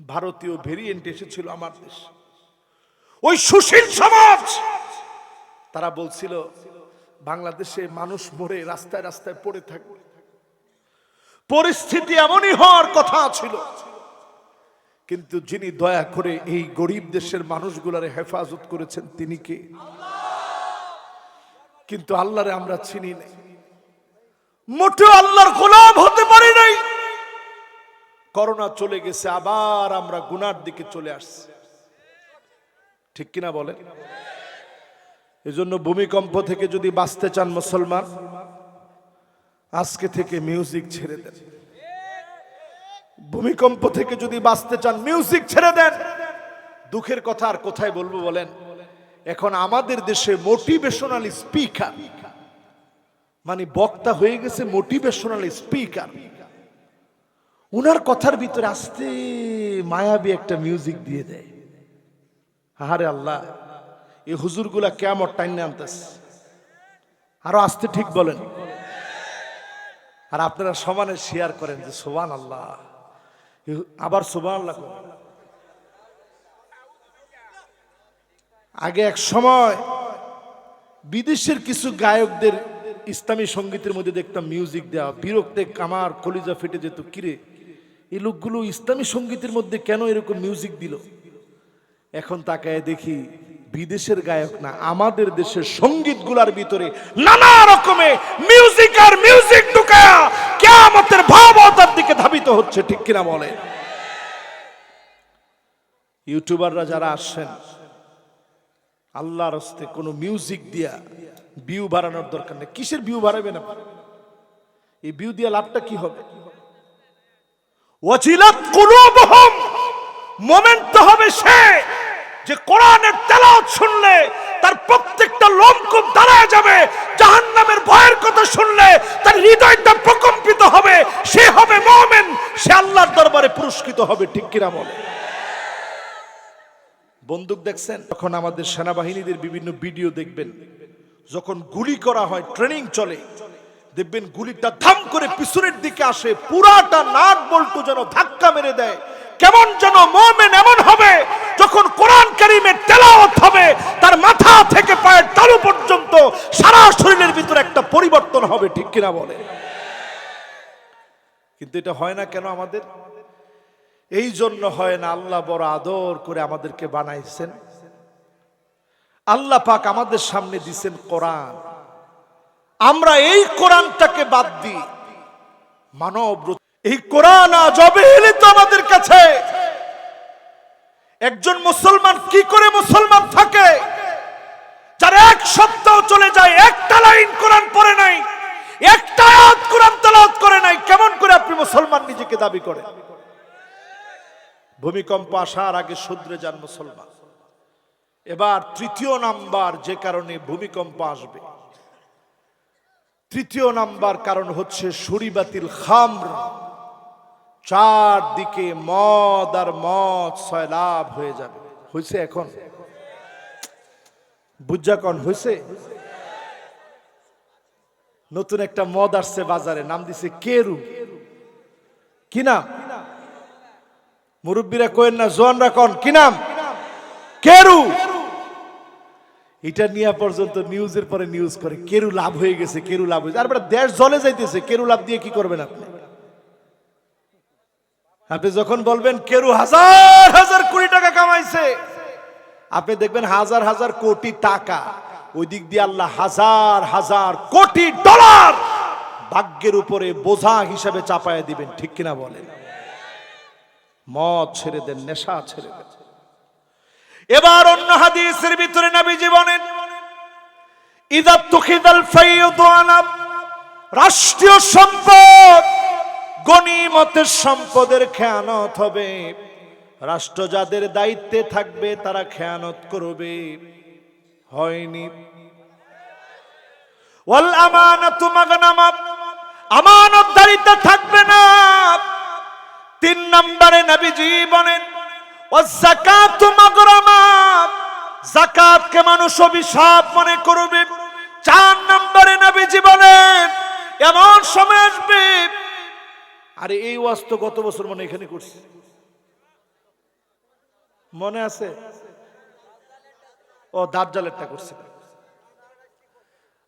ভারতীয় ভেরিয়েন্ট এসেছিল আমার দেশ। ওই সুশীল সমাজ তারা বলছিল বাংলাদেশে মানুষ মরে রাস্তায় রাস্তায় পড়ে থাকবে, পরিস্থিতি এমনই হওয়ার কথা ছিল। কিন্তু যিনি দয়া করে এই গরিব দেশের মানুষগুলারে হেফাজত করেছেন তিনি কে? কিন্তু আল্লাহরে আমরা চিনি নাই, মোটেও আল্লাহর গোলাম হতে পারি নাই। করোনা চলে গেছে, আবার আমরা গুনার দিকে চলে আসছি, ঠিক কিনা বলে? এজন্য ভূমিকম্প থেকে যদি বাঁচতে চান মুসলমান, আজকে থেকে মিউজিক ছেড়ে দেন। ভূমিকম্প থেকে যদি বাঁচতে চান, মিউজিক ছেড়ে দেন। দুঃখের কথা আর কোথায় বলবো বলেন? এখন আমাদের দেশে মোটিভেশনাল স্পিকার, মানে বক্তা হয়ে গেছে মোটিভেশনাল স্পিকার। উনার কথার ভিতরে আস্তে মায়াবী একটা মিউজিক দিয়ে দেয়। আরে আল্লাহ, এই হুজুরগুলা কিয়ামত টাইনে আনতেছে। আরো আস্তে ঠিক বলেন। আর আপনারা সমানে শেয়ার করেন যে সুবহানাল্লাহ, আবার সুবহানাল্লাহ। আগে এক সময় বিদেশের কিছু গায়কদের ইসলামী সঙ্গীতের মধ্যে দেখতাম মিউজিক দেওয়া, বিরক্তে আমার কলিজা ফেটে যেত। কিরে, এই লোকগুলো ইসলামী সঙ্গীতের মধ্যে কেন এরকম মিউজিক দিল? এখন তাকায় দেখি বিদেশের গায়ক না, আমাদের দেশের সঙ্গীতগুলোর ভিতরে নানা রকমের মিউজিক আর মিউজিক ঢুকায়া কিয়ামতের ভয়াবহতার দিকে ধাবিত হচ্ছে, ঠিক কিনা বলে? ইউটিউবাররা যারা আসছেন, আল্লাহর রাস্তে কোনো মিউজিক দিয়া ভিউ বাড়ানোর দরকার নেই। কিসের ভিউ বাড়াবে না? এই ভিউ দিয়া লাভটা কি হবে? ওয়াজিলাত কুলুবুহুম, মোমেন্ট হবে সে যে কোরআনের তেলাওয়াত শুনলে তার প্রত্যেকটা লোমকূপ দাঁড়ায় যাবে, জাহান্নামের ভয়ের কথা শুনলে তার হৃদয়টা প্রকম্পিত হবে, সে হবে মুমিন, সে আল্লাহর দরবারে পুরস্কৃত হবে, ঠিক কিনা বলে? বন্দুক দেখছেন? যখন আমাদের সেনাবাহিনীদের বিভিন্ন ভিডিও দেখবেন, যখন গুলি করা হয়, ট্রেনিং চলে, দেখবেন গুলিটা ধাম করে পিছনের দিকে আসে, পুরাটা নাট বল্টু যেন ধাক্কা মেরে দেয়। কেমন যেন মুমিন এমন হবে যখন কোরআন কারীমের তেলাওয়াত হবে, তার মাথা থেকে পায়ের তালু পর্যন্ত সারা শরীরের ভিতরে একটা পরিবর্তন হবে, ঠিক কিনা বলে? কিন্তু এটা হয় না কেন আমাদের? এই জন্য হয় না, আল্লাহ বড় আদর করে আমাদেরকে বানাইছেন। আল্লাহ পাক আমাদের সামনে দিছেন কোরআন। আমরা এই কোরআনটাকে বাদ দিই মানব, এই কোরআন আজ অবহেলিত আমাদের কাছে। একজন মুসলমান কি করে মুসলমান থাকে যার এক সপ্তাহ চলে যায় একটা লাইন কোরআন পড়ে নাই, একটা আয়াত কোরআন তেলাওয়াত করে নাই? কেমন করে আপনি মুসলমান নিজেকে দাবি করেন? ভূমিকম্প আসার আগে শুধরে যান মুসলমান। এবার তৃতীয় নাম্বার যে কারণে ভূমিকম্প আসবে, তৃতীয় নাম্বার কারণ হচ্ছে শরীবাতিল খামর। চারদিকে মদ আর মদ সয়লাভ হয়ে যাবে। হয়েছে এখন? বুঝাকন হয়েছে? নতুন একটা মদ আসছে বাজারে, নাম দিছে কেরু। কি নাম? মুরব্বীরা কইেন না, জোয়ানরা কন কি নাম? কেরু। এটা নিয়ে পর্যন্ত নিউজের পরে নিউজ করে কেরু লাভ হয়ে গেছে, কেরু লাভ হয়েছে। আর দেশ জ্বলে যাইতেছে, কেরু লাভ দিয়ে কি করবেন আপনি? আপনি যখন বলবেন কেরু হাজার হাজার কোটি টাকা কামাইছে, আপনি দেখবেন হাজার হাজার কোটি টাকা, ওই দিক দিয়ে আল্লাহ হাজার হাজার কোটি ডলার ভাগ্যের উপরে বোঝা হিসাবে চাপায় দিবেন। ঠিক কিনা বলেন? মদ ছেড়ে দেন, নেশা ছেড়ে দেন। এবার অন্য হাদিসের ভিতরে নবীজি বলেন, ইযা তুখিদাল ফায়দানা, রাষ্ট্রীয় সম্পদ গনিমতের সম্পদের খেয়ানত হবে। রাষ্ট্র যাদের দায়িত্বে থাকবে তারা খেয়ানত করবে। হয়নি? ওয়াল আমানাতু মাগনামা, আমানতদারিতে থাকবে না। তিন নম্বরে নবীজি বলেন, ওয়াজ যাকাতু মাগরামা, যাকাতকে মানুষ অভিশাপ মনে করবে। চার নম্বরে নবীজি বলেন, এমন সময় আসবে, আরে এই ওয়াজ তো গত বছর মনে এখানে করছি, মনে আছে? ও দাজ্জালেরটা করছিলাম,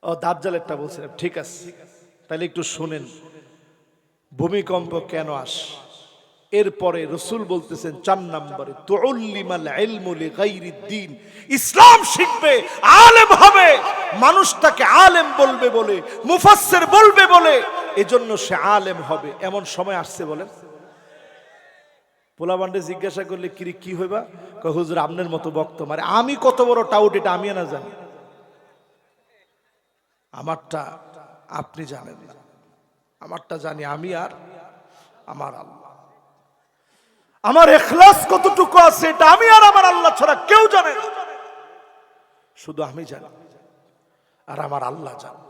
ও দাজ্জালেরটা বলছিলাম, ঠিক আছে। তাহলে একটু শুনেন ভূমিকম্প কেন আসে। এরপরে রাসূল বলতেছেন ৪ নম্বরে, তুউল্লিমাল ইলমু লিগাইরিদ্দিন, ইসলাম শিখবে, আলেম হবে। মানুষ তাকে আলেম বলবে বলে, মুফাসসির বলবে বলে, এজন্য সে আলেম হবে। এমন সময় আসছে বলেন। পোলাবান্ডে জিজ্ঞাসা করলে কি হইবা? কয় হুজুর আপনার মতো বক্তা। মানে আমি কত বড় টাউট এটা আমি না জানি, আমারটা আপনি জানেন না, আমারটা জানি আমি আর আমার আল্লাহ। আমার ইখলাস কতটুকু আছে এটা আমি আর আমার আল্লাহ ছাড়া কেউ জানে না, শুধু আমি জানি আর আমার আল্লাহ জানে।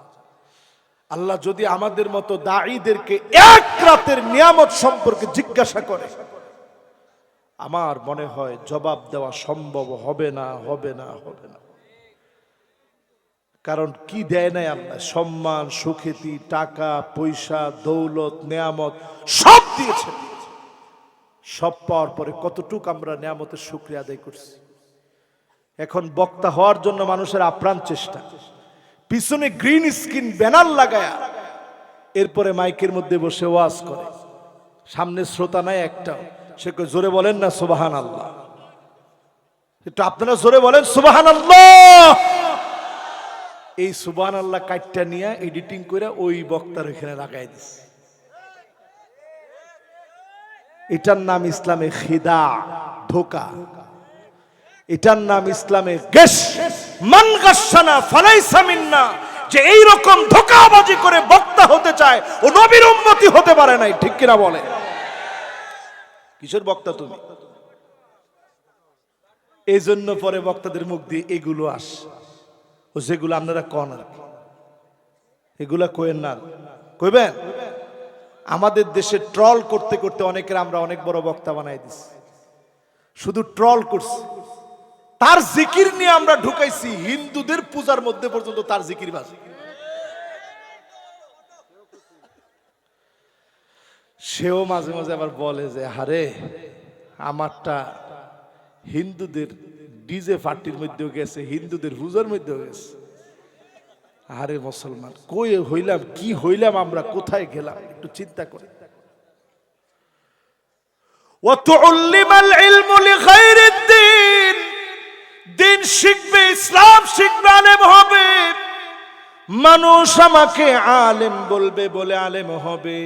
আল্লাহ যদি আমাদের মতো দাঈদেরকে এক রাতের নিয়ামত সম্পর্কে জিজ্ঞাসা করে, আমার মনে হয় জবাব দেওয়া সম্ভব হবে না, হবে না, হবে না। কারণ কি দেয় নাই আল্লাহ? সম্মান, সুখ্যাতি, টাকা পয়সা, দৌলত, নিয়ামত সব দিয়েছে। সব পাওয়ার পরে কতটুক আমরা নিয়ামতের শুকরিয়া আদায় করছি? এখন বক্তা হওয়ার জন্য মানুষের আপ্রাণ চেষ্টা, পিছনে গ্রিন স্ক্রিন ব্যানার লাগায়া এরপরে মাইকের মধ্যে বসে ওয়াজ করে, সামনে শ্রোতা নাই একটা, সে জোরে বলেন না সুবহানাল্লাহ। একটু আপনারা জোরে বলেন সুবহানাল্লাহ। এই সুবহানাল্লাহ কাটটা নিয়ে এডিটিং করে ওই বক্তার এখানে লাগাই দিচ্ছে। এটার নাম ইসলামে খিদা, ধোঁকা। এটার নাম ইসলামে গশ, মান গাশানা ফালাইসা মিন্না। যে এই রকম ধোঁকাবাজি করে বক্তা হতে চায় ও নবীর উম্মতি হতে পারে নাই। ঠিক কিনা বলে? কিসের বক্তা তুমি? এই জন্য পরে বক্তাদের মুখ দিয়ে এগুলো আসে, ও যেগুলো আপনারা কন আর কি, এগুলা কইেন না, কইবেন? আমাদের দেশে ট্রল করতে করতে অনেকের আমরা অনেক বড় বক্তা বানাই দিছি, শুধু ট্রল করছি। তার জিকির নিয়ে আমরা ঢুকাইছি হিন্দুদের পূজার মধ্যে পর্যন্ত তার জিকির বাজে। সেও মাঝে মাঝে আবার বলে যে হারে আমারটা হিন্দুদের ডিজে পার্টির মধ্যেও গেছে, হিন্দুদের পূজার মধ্যেও গেছে। আরে মুসলমান, কই হইলাম, কি হইলাম আমরা, কোথায় গেলাম? একটু চিন্তা করে। ওয়াতুল্লিমাল ইলমু লিগাইরিদ্দিন, দিন শিখবে, ইসলাম শিখবে, আলেম হবে। মানুষ আমাকে আলেম বলবে বলে আলেম হবে,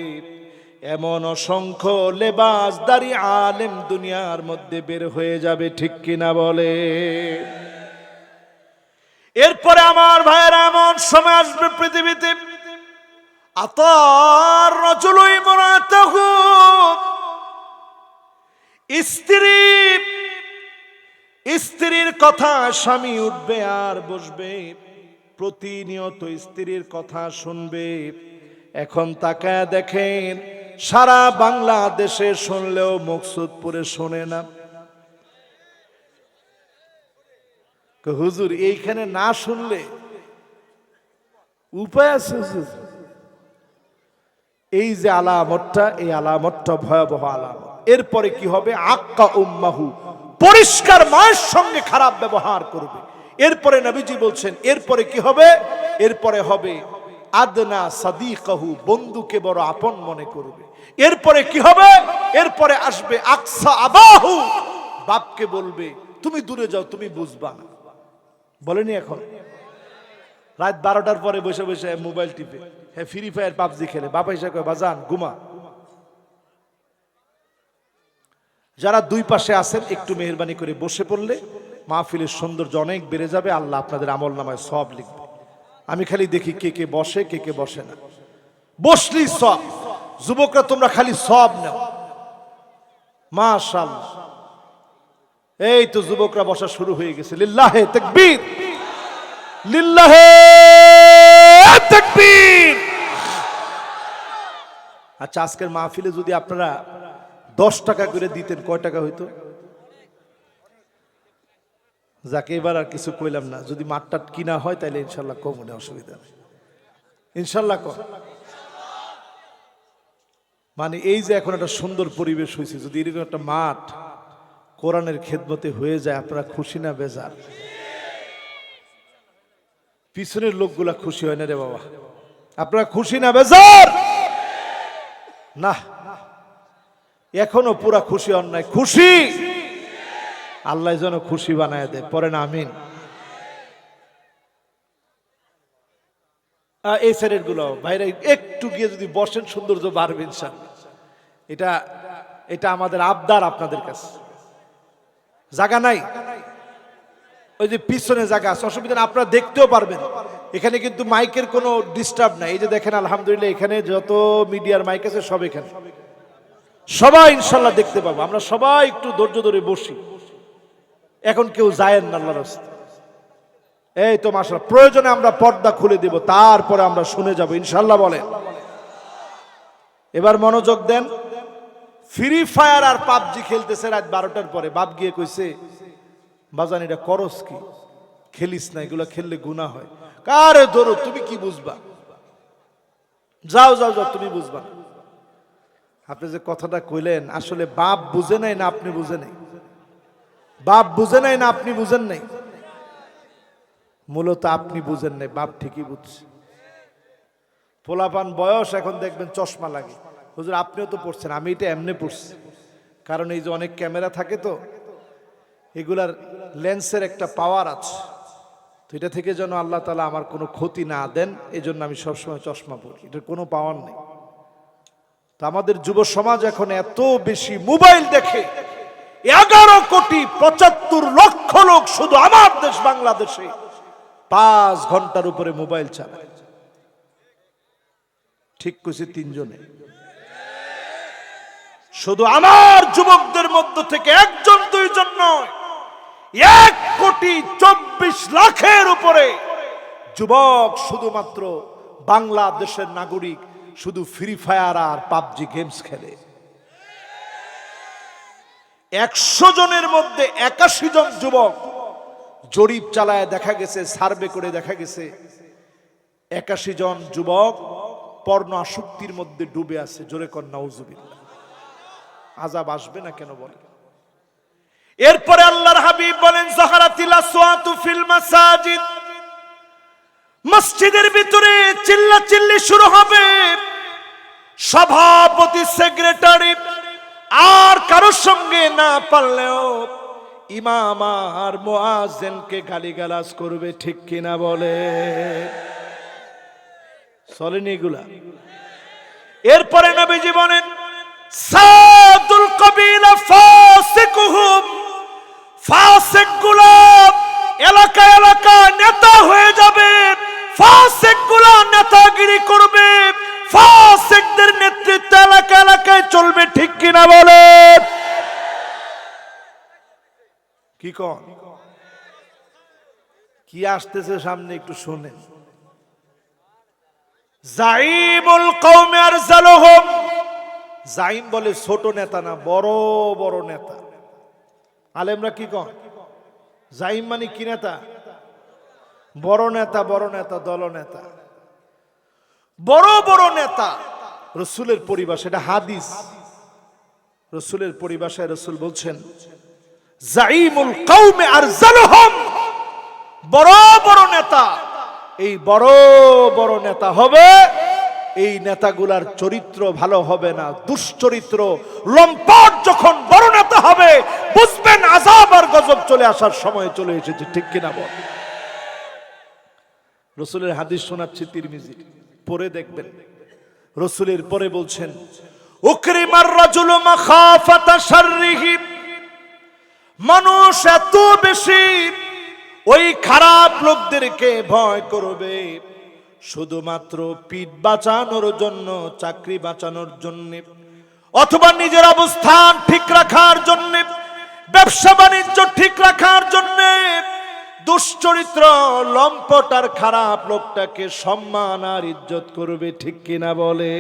এমন অসংখ্য লেবাসদারি আলেম দুনিয়ার মধ্যে বের হয়ে যাবে, ঠিক কিনা বলে। এরপরে আমার ভাইয়েরা এমন সময় আসবে পৃথিবীতে, আতার রাজুলুই ইমরাতাহু, স্ত্রীর কথা স্বামী উঠবে আর বসবে, প্রতিনিয়ত স্ত্রীর কথা শুনবে। এখন তাকায় দেখেন সারা বাংলাদেশে শুনলেও মকসুদপুরে শোনে না। হুজুর এইখানে না শুনলে উপায় আছে হুজুর? এই যে আলামতটা, এই আলামতটা ভয়াবহ আলামত। এরপরে কি হবে? আক্কা উম্মাহু, পরিষ্কার মায়ের সঙ্গে খারাপ ব্যবহার করবে। এরপরে নবীজি বলছেন এরপরে কি হবে? এরপরে হবে আদনা সাদিকাহু, বন্ধুকে বড় আপন মনে করবে। এরপরে কি হবে? এরপরে আসবে আকসা আবাহু, বাপকে বলবে তুমি দূরে যাও, তুমি বুঝবা না। বলেনি এখন রাত 12টার পরে বসে বসে মোবাইল টিপে, হ্যাঁ ফ্রি ফায়ার পাবজি খেলে, বাবা হিসাবে বাজান ঘুমা। যারা দুই পাশে আছেন একটু মেহেরবানি করে বসে পড়লে মাহফিলের সৌন্দর্য অনেক বেড়ে যাবে, আল্লাহ আপনাদের আমল নামায় সব লিখবে। আমি খালি দেখি কে কে বসে কে কে বসে না। বসলি সব, যুবকরা তোমরা খালি সব নাও, মাশাআল্লাহ। এই তো যুবকরা বসা শুরু হয়ে গেছে। লিল্লাহে তাকবীর, লিল্লাহে তাকবীর। আচ্ছা, আজকের মাহফিলে যদি আপনারা 10 টাকা করে দিতেন কয় টাকা হইতো? যাকে এবার আর কিছু কইলাম না, যদি মাঠটাট কিনা হয় তাহলে ইনশাল্লাহ কম, মনে অসুবিধা নেই, ইনশাল্লাহ কম। মানে এই যে এখন একটা সুন্দর পরিবেশ হয়েছে, যদি এরকম একটা মাঠ কোরআনের খেদমতে হয়ে যায়, আপনারা খুশি না বেজার? পিছনের লোকগুলা খুশি হয় না রে বাবা? আপনারা খুশি না বেজার? না, এখনো পুরা খুশি হন নাই। খুশি, আল্লাহ যেন খুশি বানায় দেয়, পড়েন আমিন। এই সাইডের গুলো ভাইরা একটু গিয়ে যদি বসেন সৌন্দর্য বাড়বে ইনশাআল্লাহ। এটা আমাদের আবদার আপনাদের কাছে। জায়গা নাই, ওই যে পিছনে জায়গা আছে, অসুবিধা না, আপনারা দেখতেও পারবেন। এখানে কিন্তু মাইকের কোনো ডিস্টার্ব নাই। এই যে দেখেন আলহামদুলিল্লাহ, এখানে যত মিডিয়ার মাইক আছে সব এখানে, সবাই ইনশাল্লাহ দেখতে পাবো। আমরা সবাই একটু ধৈর্য ধরে বসি, এখন কেউ যায়েন না আল্লাহর রাস্তায়। এই তো মাশাআল্লাহ, প্রয়োজনে আমরা পর্দা খুলে দেব, তারপরে আমরা শুনে যাব ইনশাল্লাহ। বলেন এবার মনোযোগ দেন। ফ্রি ফায়ার আর পাবজি খেলতেছে রাত 12টার পরে। বাপ গিয়ে কইছে বাজান এটা করস কি, খেলিস না, এগুলা খেললে গুনাহ হয়। কারে ধরো, তুমি কি বুঝবা, যাও যাও যাও, তুমি বুঝবা না। আপনি যে কথাটা কইলেন, আসলে বাপ বুঝে নাই না আপনি বুঝে নাই? বাপ বুঝে নাই না আপনি বুঝেন নাই? মূলত আপনি বুঝেন নাই, বাপ ঠিকই বুঝছে। পোলাপান বয়স, এখন দেখবেন চশমা লাগে। হুজুর আপনিও তো পড়ছেন, আমি এটা এমনি পড়ছি, কারণ এই যে অনেক ক্যামেরা থাকে তো, এগুলার লেন্সের একটা পাওয়ার আছে, তো এটা থেকে যেন আল্লাহ তাআলা আমার কোনো ক্ষতি না দেন, এই জন্য আমি সবসময় চশমা পড়ি। এটার কোনো পাওয়ার নেই। তো আমাদের যুব সমাজ এখন এত বেশি মোবাইল দেখে, 11,75,00,000 লোক শুধু আমার দেশ বাংলাদেশে 5 ঘন্টার উপরে মোবাইল চালায়। ঠিক কইছে 3 জনে। শুধু আমার যুবকদের মধ্য থেকে 1 জন 2 জন নয়, 1,24,00,000 উপরে যুবক শুধুমাত্র বাংলাদেশের নাগরিক শুধু ফ্রি ফায়ার আর পাবজি গেমস খেলে। 100 জনের মধ্যে 81 জন যুবক, জরিপ চালায় দেখা গেছে, সার্ভে করে দেখা গেছে 81 জন যুবক পর্ণ আসক্তির মধ্যে ডুবে আছে। জোরে কর নাউজুবিল্লাহ। আযাব আসবে না কেন বলে? এরপরে আল্লাহর হাবিব বলেন যাহারাতিল আসওয়াতু ফিল মাসাজিদ, মসজিদের ভিতরে চিল্লাচিল্লি শুরু হবে। সভাপতি, সেক্রেটারি আর কারোর সঙ্গে না পারলেও ইমাম আর মুয়াজ্জিনকে গালিগালাজ করবে, ঠিক কিনা বলে? চলেনি এগুলা। এরপরে নবীজি বলেন সাদুল কবিলা ফাসিকুহুম, ফাসিকগুলো এলাকা এলাকা নেতা হয়ে যাবে, ফাসিকগুলো নেতাগিরি করবে, ফাসিকদের নেতৃত্বে এলাকা এলাকায় চলবে, ঠিক কিনা বলেন? কি কোন কি আসতেছে সামনে একটু শুনেন। জাইমুল কওমে আরজালুহুম, জাইম বলে ছোট নেতা না, বড় বড় নেতা। আলেমরা কি কন? জাইম মানে কি নেতা? বড় নেতা, বড় নেতা, দলনেতা, বড় বড় নেতা। রাসূলের পরিভাষা, এটা হাদিস, রাসূলের পরিভাষায় রাসূল বলছেন জাইমুল কওমে আরজালুহুম, বড় বড় নেতা। এই বড় বড় নেতা হবে, এই নেতাগুলার চরিত্র ভালো হবে না, দুশ্চরিত্র লম্পট। যখন বড় নেতা হবে বুঝবেন আযাব আর গজব চলে আসার সময় চলে এসেছে, ঠিক কিনা বল? রাসূলের হাদিস শোনাচ্ছি তিরমিজি, পড়ে দেখবেন। রাসূলের পরে বলছেন উকরিমার রাজুলু মাখাফাতা শাররিহি, মানুষ এত বেশি ওই খারাপ লোকদেরকে ভয় করবে শুধুমাত্র পিঠ বাঁচানোর জন্য, চাকরি বাঁচানোর জন্য, অথবা নিজের অবস্থান ঠিক রাখার জন্য, ব্যবসা বাণিজ্য ঠিক রাখার জন্য। দুশ্চরিত্র লম্পট আর খারাপ লোকটাকে সম্মান আর ইজ্জত করবে, ঠিক কিনা বলে?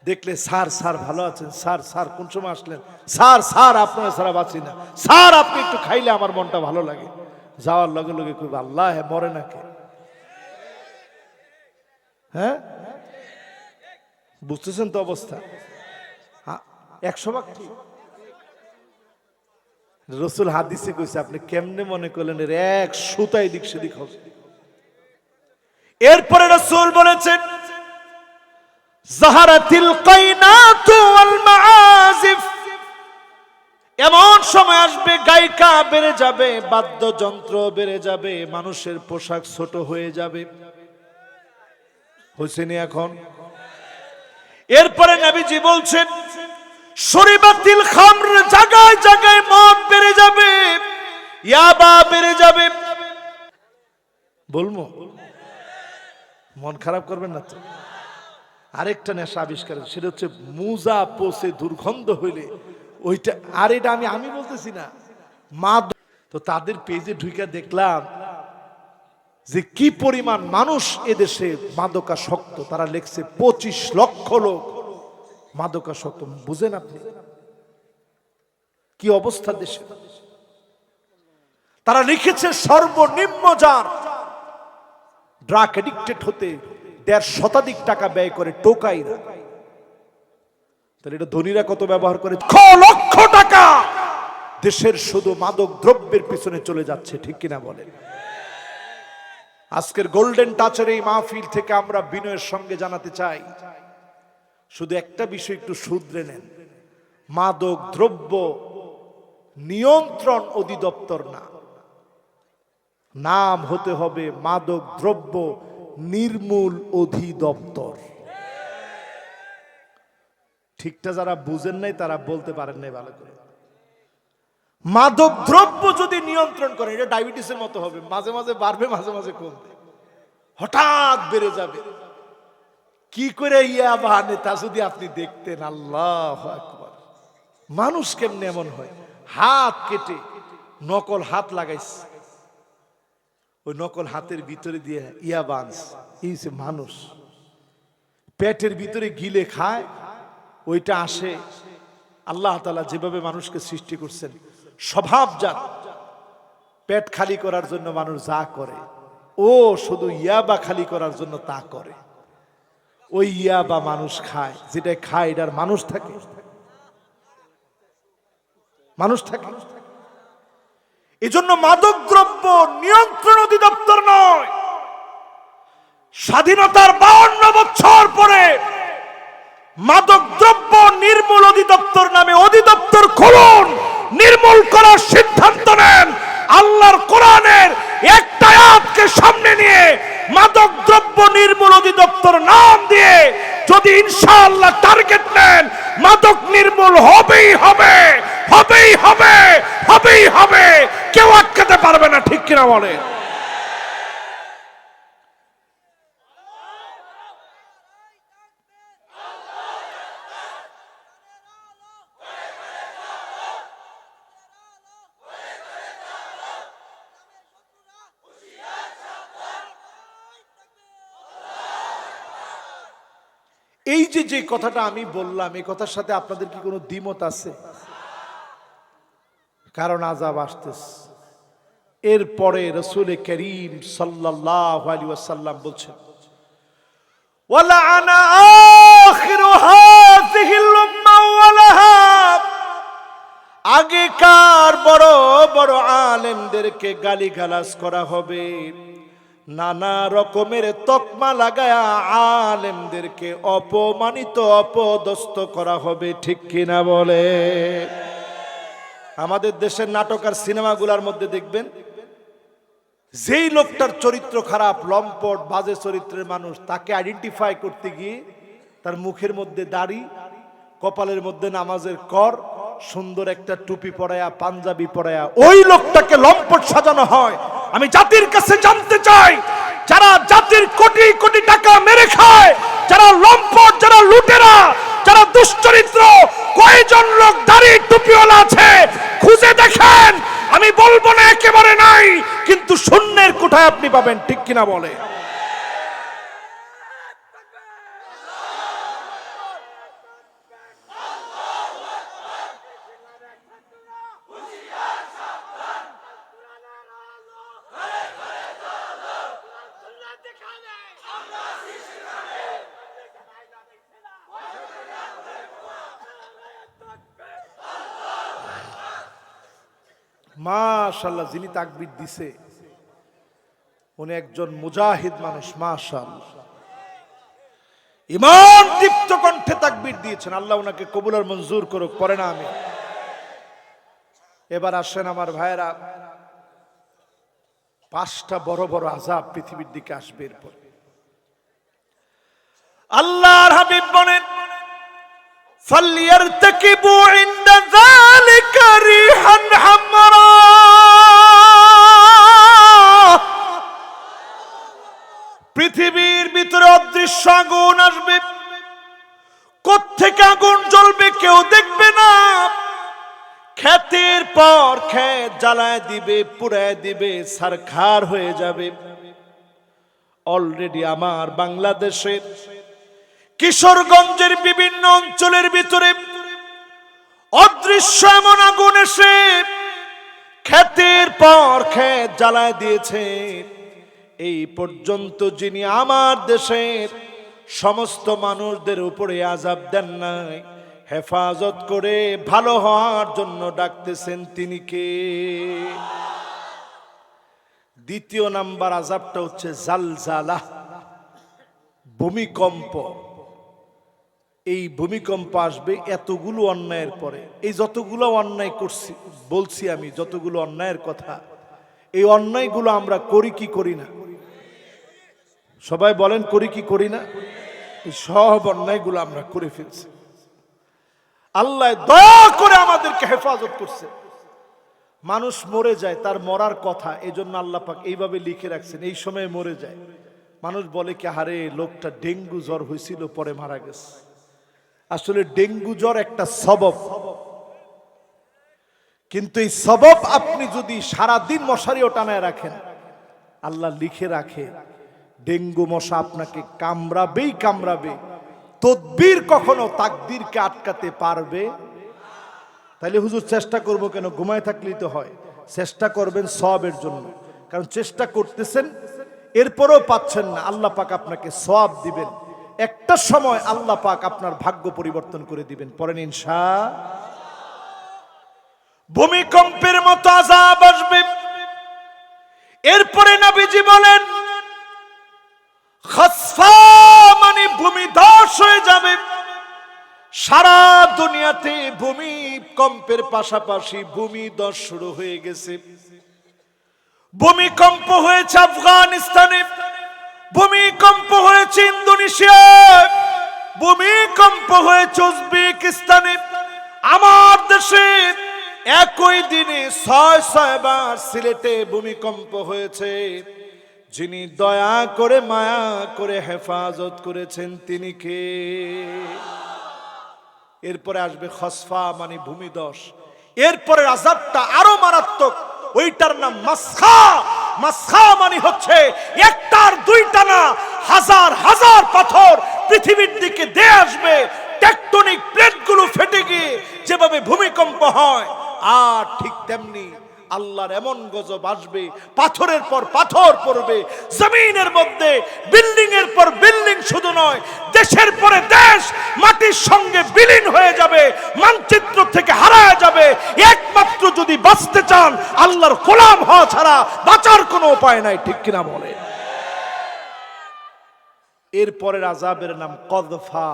দেখলে স্যার স্যার ভালো আছেন, স্যার স্যার কোন সময় আসলেন, স্যার স্যার আপনারা ছাড়া বাঁচি না, স্যার আপনি একটু খাইলে আমার মনটা ভালো লাগে। যাওয়ার লগে লগে খুব আল্লাহ মরে নাকি? হ্যাঁ, বুঝতেছেন তো অবস্থা? 100 ঠিক। রাসূল হাদিসে কইছে, আপনি কেমনে মনে করলেন এর এক সুতাই দিক সেদিক হবে? এরপরে রাসূল বলেছেন জাহারাতিল কাইনাতু ওয়াল মাআজিফ, এমন সময় আসবে গায়িকা বেড়ে যাবে, বাদ্যযন্ত্র বেড়ে যাবে, মানুষের পোশাক ছোট হয়ে যাবে। হইছেনি এখন? এরপরে নবীজি বলছেন শরিবাতিল খামর, জায়গায় জায়গায় মদ বেড়ে যাবে, ইয়াবা বেড়ে যাবে। বলবো? মন খারাপ করবেন না তো? আরেকটা নেশা আবিষ্কার, সেটা হচ্ছে মুজা পোষে দুর্গন্ধ হইলে ওইটা। আর এটা আমি বলতেছি না, মা তো তাদের পেজে ঢুকে দেখলাম যে কি পরিমাণ মানুষ এদেশে মাদকাসক্ত। তারা লিখছে 25 লক্ষ লোক মাদকাসক্ত। বুঝেন আপনি কি অবস্থা দেশে? তারা লিখেছে সর্বনিম্ন যার ড্রাগ এডিক্টেড হতে 1.5 শতাধিক টাকা ব্যয় করে টোকাইরা। তাহলে এটা ধনীরা কত ব্যবহার করে? লক্ষ টাকা দেশের শুধু মাদক দ্রব্যের পিছনে চলে যাচ্ছে, ঠিক কিনা বলেন? আজকের গোল্ডেন টাচের এই মাহফিল থেকে আমরা বিনয়ের সঙ্গে জানাতে চাই, শুধু একটা বিষয় একটু শুধরে নেন। মাদক দ্রব্য নিয়ন্ত্রণ অধিদপ্তর না, নাম হতে হবে মাদক দ্রব্য নির্মূল অধিদপ্তর। ঠিকটা যারা বুঝেন নাই তারা বলতে পারেন নাই ভালো করে। মাদক দ্রব্য যদি নিয়ন্ত্রণ করে, এটা ডায়াবেটিসের মতো হবে, মাঝে মাঝে বাড়বে, মাঝে মাঝে কমবে, হঠাৎ বেড়ে যাবে। কি করে ইয়াবা নেতা যদি আপনি দেখতেন, আল্লাহু আকবার! মানুষ কেমনে এমন হয়? হাত কেটে নকল হাত লাগাইছে, ওই নকল হাতের ভিতরে দিয়ে ইয়াবা আনছে। মানুষ পেটের ভিতরে গিলে খায়, ওইটা আসে। আল্লাহ তাআলা যেভাবে মানুষকে সৃষ্টি করছেন স্বভাবজাত, পেট খালি করার জন্য মানুষ যা করে, ও শুধু ইয়াবা খালি করার জন্য তা করে। ওই ইয়াবা মানুষ খায়, যেটা খায় এটার মানুষ থাকে, মানুষ থাকে। এজন্য মাদক দ্রব্য নিয়ন্ত্রণ অধিদপ্তর নয়, স্বাধীনতার 52 বছর পরে মাদক দ্রব্য নির্মূল অধিদপ্তর নামে অধিদপ্তর খুলুন, নির্মূল করার সিদ্ধান্ত নেন। আল্লাহর কোরআনের একটা আয়াতকে সামনে নিয়ে মাদক দ্রব্য নির্মূল তোর নাম দিয়ে যদি ইনশাআল্লাহ টার্গেট নেন, মাদক নির্মূল হবেই হবে, হবেই হবে, হবেই হবে, কেউ আটকাতে পারবে না। ঠিক কিনা বলে? এই যে কথাটা আমি বললাম, এই কথার সাথে আপনাদের কি কোনো দ্বিমত আছে? কারণ আযাব আসতেছে। এরপরে রাসূল করিম সাল্লাল্লাহু আলাইহি ওয়াসাল্লাম বলছেন, ওয়ালা আনা আখিরু হাযিহিল উম্মাহ ওয়ালাহা, আগেকার বড় বড় আলেমদেরকে গালিগালাজ করা হবে, নানা রকমের তকমা লাগায়া আলেমদেরকে অপমানিত অপদস্থ করা হবে। ঠিক কিনা বলে? আমাদের দেশের নাটক আর সিনেমাগুলোর মধ্যে দেখবেন, যেই লোকটার চরিত্র খারাপ, লম্পট, বাজে চরিত্রের মানুষ, তাকে আইডেন্টিফাই করতে গিয়ে তার মুখের মধ্যে দাড়ি, কপালের মধ্যে নামাজের কর, সুন্দর একটা টুপি পরায়া, পাঞ্জাবি পরায়া ওই লোকটাকে লম্পট সাজানো হয়। আমি জাতির কাছে জানতে চাই, যারা জাতির কোটি কোটি টাকা মেরে খায়, যারা লম্পট, যারা লুটেরা, যারা দুশ্চরিত্র, কয়জন লোক দাড়ি টুপিওয়ালা আছে খুঁজে দেখেন। আমি বলবো না একেবারে নাই, কিন্তু শূন্যের কোঠায় আপনি পাবেন। ঠিক কিনা বলে? মাশাআল্লাহ, যিনি তাকবীর দিছে উনি একজন মুজাহিদ মানুষ। মাশাআল্লাহ, ঈমান দীপ্ত কণ্ঠে তাকবীর দিয়েছেন। আল্লাহ ওনাকে কবুল আর মঞ্জুর করুক। পড়ে না আমি। এবার আসেন আমার ভাইরা, 5টা বড় বড় আযাব পৃথিবীর দিকে আসবে। এরপর আল্লাহর হাবিব বলেন, ফালইয়ারতাকিবু ইনদা যালিকা রিহান হামরা, পৃথিবীর ভিতরে অদৃশ্য আগুন আসবে। কোত্থেকে আগুন জ্বলবে কেউ দেখবে না। ক্ষেতের পর ক্ষেত জ্বালায় দিবে, পুড়ায় দিবে, ছারখার হয়ে যাবে। অলরেডি আমার বাংলাদেশের কিশোরগঞ্জের বিভিন্ন অঞ্চলের ভিতরে অদৃশ্য এমন আগুন এসে ক্ষেতের পর ক্ষেত জ্বালায় দিয়েছে। এই পর্যন্ত যিনি আমার দেশের সমস্ত মানুষদের উপরে আযাব দেন নাই, হেফাজত করে ভালো হওয়ার জন্য ডাকতেছেন, তিনি কে? দ্বিতীয় নাম্বার আযাবটা হচ্ছে জালজালা, ভূমিকম্প। এই ভূমিকম্প আসবে এতগুলো অন্যায়ের পরে। এই যতগুলো অন্যায় করছি, বলছি আমি যতগুলো অন্যায়ের কথা, এই অন্যায়গুলো আমরা করি কি করি না? সবাই বলেন, করি কি করি না? এই সব অন্যায়গুলো আমরা করে ফেলছি। আল্লাহ দয়া করে আমাদেরকে হেফাজত করছে। মানুষ মরে যায়, তার মরার কথা, এজন্য আল্লাহ পাক এইভাবে লিখে রাখছেন, এই সময় মরে যায়। মানুষ বলে কি, হারে লোকটা ডেঙ্গু জ্বর হয়েছিল পরে মারা গেছে। আসলে ডেঙ্গু জ্বর একটা সবব, কিন্তু এই সবব আপনি যদি সারাদিন মশারিও টানায় রাখেন, আল্লাহ লিখে রাখে ডেঙ্গু মশা আপনাকে কামড়াবেই কামড়াবে। তদবির কখনো তাকদীরকে আটকাতে পারবে। তাইলে হুজুর চেষ্টা করব কেন? ঘুমায় থাকলেই তো হয়। চেষ্টা করবেন সওয়াবের জন্য, কারণ চেষ্টা করতেছেন এরপরেও পাচ্ছেন না, আল্লাহ পাক আপনাকে সওয়াব দিবেন। একটা সময় আল্লাহ পাক আপনার ভাগ্য পরিবর্তন করে দিবেন। পড়েন ইনশাআল্লাহ। ভূমিকম্পের মতো আযাব আসবে। এরপরে নবীজি বলেন, খাসফা মানে ভূমি ধস হয়ে যাবে। সারা দুনিয়াতে ভূমিকম্পের পাশাপাশি ভূমি ধস শুরু হয়ে গেছে। ভূমিকম্প হয়েছে আফগানিস্তানে, ভূমিকম্প হয়েছে ইন্দোনেশিয়ায়, ভূমিকম্প হয়েছে উজবেকিস্তানে, আমার দেশে একই দিনে ৬ বার সিলেটে ভূমিকম্প হয়েছে। যিনি দয়া করে মায়া করে হেফাজত করেছেন তিনি কে? এরপরে আসবে খসফা মানে ভূমিধস, এরপরে আযাবটা আরো মারাত্মক, ওইটার নাম মাসখা। মাসখা মানে হচ্ছে একটার দুইটা না, হাজার হাজার পাথর পৃথিবীর দিকে দিয়ে আসবে, টেকটনিক প্লেটগুলো ফেটে গিয়ে যেভাবে ভূমিকম্প হয়, আর ঠিক তেমনি আল্লাহর এমন গজব আসবে, পাথরের পর পাথর পড়বে জমিনের মধ্যে, বিল্ডিং এর পর বিল্ডিং, শুধু নয় দেশের পরে দেশ মাটির সঙ্গে বিলীন হয়ে যাবে, মানচিত্র থেকে হারায় যাবে। একমাত্র যদি বাঁচতে চান আল্লাহর গোলাম হওয়া ছাড়া বাঁচার কোনো উপায় নাই, ঠিক কিনা বলে? এরপরের আযাবের নাম কযফা।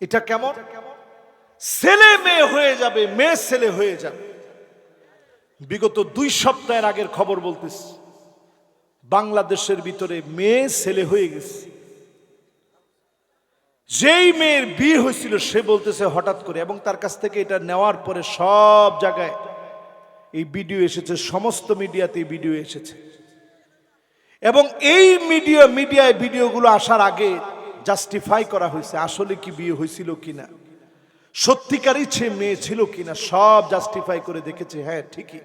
এটা কেমন? ছেলে মেয়ে হয়ে যাবে, মেয়ে ছেলে হয়ে যাবে। বিগত 2 সপ্তাহের আগের খবর বলতেছি, বাংলাদেশের ভিতরে মেয়ে ছেলে হয়ে গেছে। যেই মেয়ের বিয়ে হয়েছিল সে বলতেছে হঠাৎ করে, এবং তার কাছ থেকে এটা নেওয়ার পরে সব জায়গায় এই ভিডিও এসেছে, সমস্ত মিডিয়াতে এই ভিডিও এসেছে, এবং এই মিডিয়ায় ভিডিওগুলো আসার আগে জাস্টিফাই করা হয়েছে আসলে কি বিয়ে হয়েছিল কিনা, সত্যিকারই সে মেয়ে ছিল কিনা, সব জাস্টিফাই করে দেখেছে হ্যাঁ ঠিকই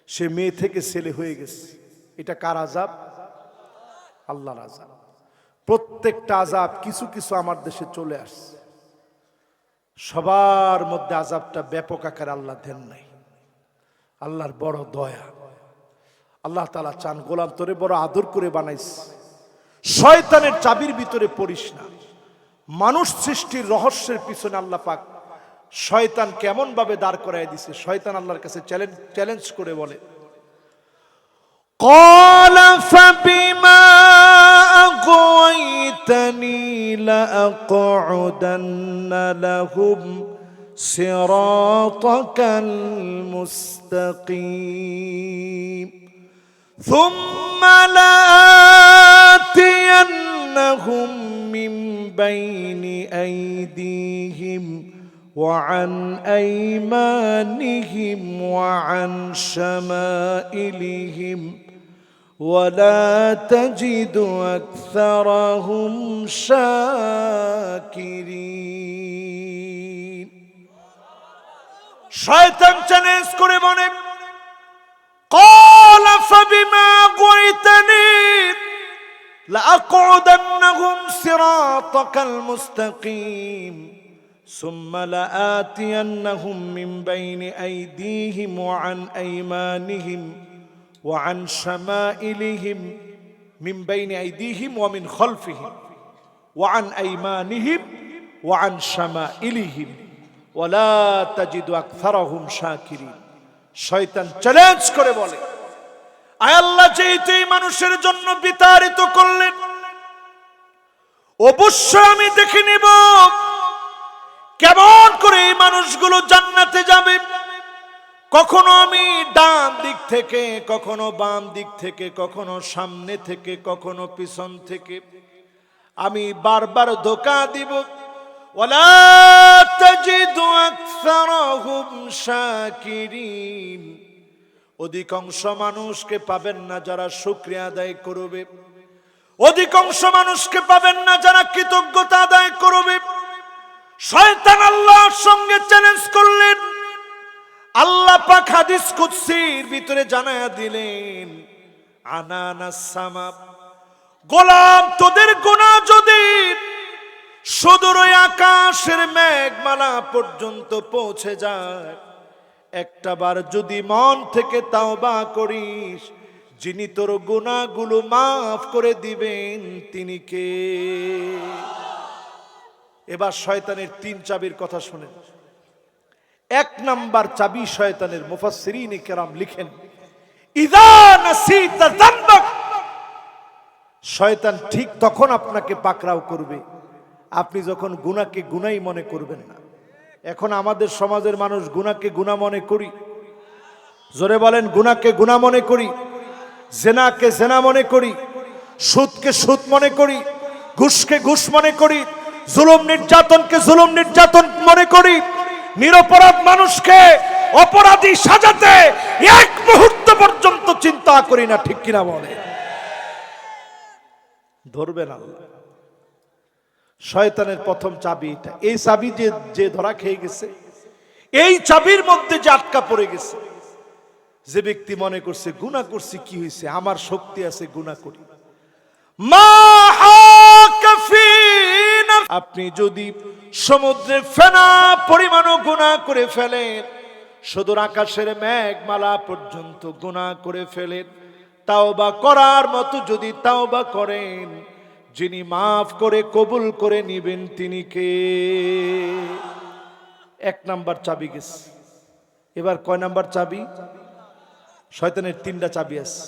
সে মেয়ে থেকে ছেলে হয়ে গেছে। এটা কার আযাব? আল্লাহর আযাব। প্রত্যেকটা আযাব কিছু কিছু আমার দেশে চলে আসছে, সবার মধ্যে আযাবটা ব্যাপক আকারে আল্লাহ দেন নাই। আল্লাহর বড় দয়া, আল্লাহ তাআলা চান গোলাম তোরে বড় আদর করে বানাইছে, শয়তানের চাবির ভিতরে পড়িস না। মানুষ সৃষ্টির রহস্যের পিছনে আল্লাহ পাক শয়তান কেমন ভাবে দাঁড় করায় দিছে। শয়তান আল্লাহর কাছে চ্যালেঞ্জ করে বলে, قال فبما أغويتني لأقعدن لهم صراطك المستقيم ثم لآتينهم من بين أيديهم وعن أيمانهم وعن شمائلهم ولا تجد أكثرهم شاكرين। শয়তান চ্যালেঞ্জ করে বলে, قال فبما أغويتني لأقعدنهم صراطك المستقيم ثم لآتينهم من بين أيديهم وعن أيمانهم وعن شمائلهم من بين أيديهم ومن خلفهم وعن أيمانهم وعن شمائلهم ولا تجد أكثرهم شاكرين। শয়তান চ্যালেঞ্জ করে বলে, আয় আল্লাহ যেহেতু এই মানুষের জন্য বিতাড়িত করলেন, অবশ্যই আমি দেখে নিব কেমন করে এই মানুষগুলো জান্নাতে যাবে। কখনো আমি ডান দিক থেকে, কখনো বাম দিক থেকে, কখনো সামনে থেকে, কখনো পিছন থেকে, আমি বারবার ধোঁকা দিব। ওয়ালা তাজিদু আকসারহুম শাকিরিন, অধিকাংশ মানুষকে পাবেন না যারা শুকরিয়া আদায় করবে, অধিকাংশ মানুষকে পাবেন না যারা কৃতজ্ঞতা আদায় করবে। শয়তান আল্লাহর সঙ্গে চ্যালেঞ্জ করলেন। আল্লাহ পাক হাদিস কুদসির ভিতরে জানায়া দিলেন, আনানাস সামা, গোলাম তোদের গুনাহ যদি সুদূর আকাশের মেঘমালা পর্যন্ত পৌঁছে যায়, একটাবার যদি মন থেকে তাওবা করিস, যিনি তোর গুনাহগুলো মাফ করে দিবেন তিনি কে? এবার শয়তানের 3 চাবির কথা শুনেন। 1 নাম্বার চাবি শয়তানের, মুফাসসিরিন কেরাম লিখেন, ইযা নাসিতা যানবাক, শয়তান ঠিক তখন আপনাকে পাকড়াও করবে আপনি যখন গুনাহকে গুনাহই মনে করবেন না। এখন আমাদের সমাজের মানুষ গুনাহকে গুনাহ মনে করি, জোরে বলেন গুনাহকে গুনাহ মনে করি, জিনাকে জিনা মনে করি, সুদকে সুদ মনে করি, ঘুষকে ঘুষ মনে করি, জুলুম নির্যাতনকে জুলুম নির্যাতন মনে করি, নিরপরাধ মানুষকে অপরাধী সাজাতে এক মুহূর্ত পর্যন্ত চিন্তা করি না, ঠিক কিনা বলে? ধরবেন আল্লাহ। শয়তানের প্রথম চাবি এটা। এই চাবি যে ধরা খেয়ে গেছে, এই চাবির মধ্যে যে আটকা পড়ে গেছে, যে ব্যক্তি মনে করছে গুনাহ করছি কি হয়েছে, আমার শক্তি আছে গুনাহ করি। আপনি যদি সমুদ্রে ফেনা পরিমাণও গুনাহ করে ফেলেন, সুদূর আকাশের মেঘমালা পর্যন্ত গুনাহ করে ফেলেন, তাওবা করার মতো যদি তাওবা করেন, যিনি মাফ করে কবুল করে নিবেন তিনি কে? এক নাম্বার চাবি গেছে। এবার কয় নাম্বার চাবি? শয়তানের তিনটা চাবি আছে।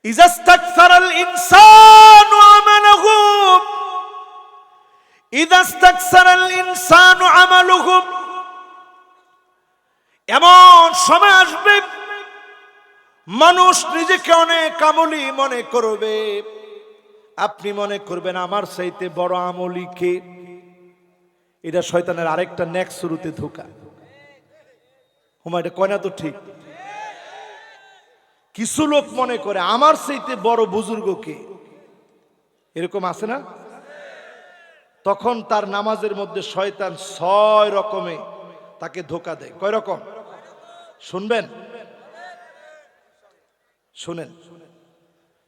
ইজাস্তাকসারাল ইনসানু আমালুহু, ইজাস্তাকসারাল ইনসানু আমালুহু, এমন সময় আসবে মানুষ নিজেকে অনেক আমলি মনে করবে। আপনি মনে করবেন আমার চাইতে বড় আমলি কে? এটা শয়তানের আরেকটা নেক্সট শুরুতে ধোঁকা। হুমা এটা কয় না তো ঠিক? কিছু লোক মনে করে আমার চাইতে বড় বুজুর্গ কে, এরকম আছে না? তখন তার নামাজের মধ্যে শয়তান 6 রকমে তাকে ধোঁকা দেয়। কয় রকম শুনবেন? শুনেন।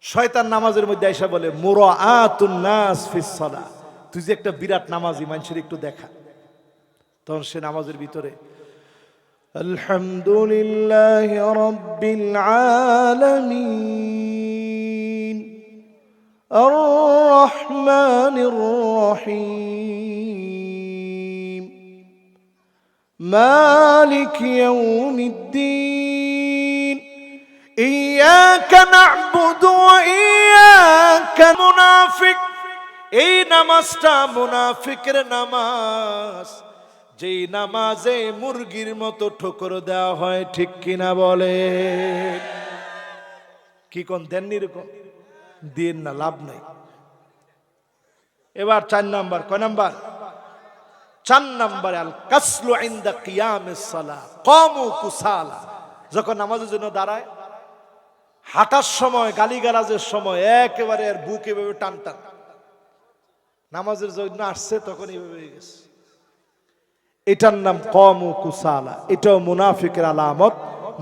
শয়তান নামাজের মধ্যে আয়েশা বলে, মুরাআতুন নাস ফিস সালাহ, তুই যে একটা বিরাট নামাজি, মানুষের একটু দেখা। তখন সে নামাজের ভিতরে আলহামদুলিল্লাহি রাব্বিল আলামিন আর রহমানির রহিম মালিক ইয়াউমিদ্দিন ইয়াকা না'বুদু ওয়া ইয়াকা মুনাফিক। এই নামাজটা মুনাফিকের নামাজ, যেই নামাজে মুরগির মতো ঠোকর দেওয়া হয়, ঠিক কিনা বলে? কি কোন দেননি এরকম? দিন না, লাভ নাই। এবার 4 নাম্বার। কয় নাম্বার? 4 নাম্বার আল কাসলু ইনদা কিয়ামিস সালাহ কামু কুসালা। যখন নামাজের জন্য দাঁড়ায়, হাঁটার সময়, গালিগালাজের সময় একেবারে আর বুক এভাবে টান টান। নামাজের জন্য আসছে তখন এইভাবে হয়ে গেছে। এটার নাম কামু কুসালা। এটাও মুনাফিকের আলামত,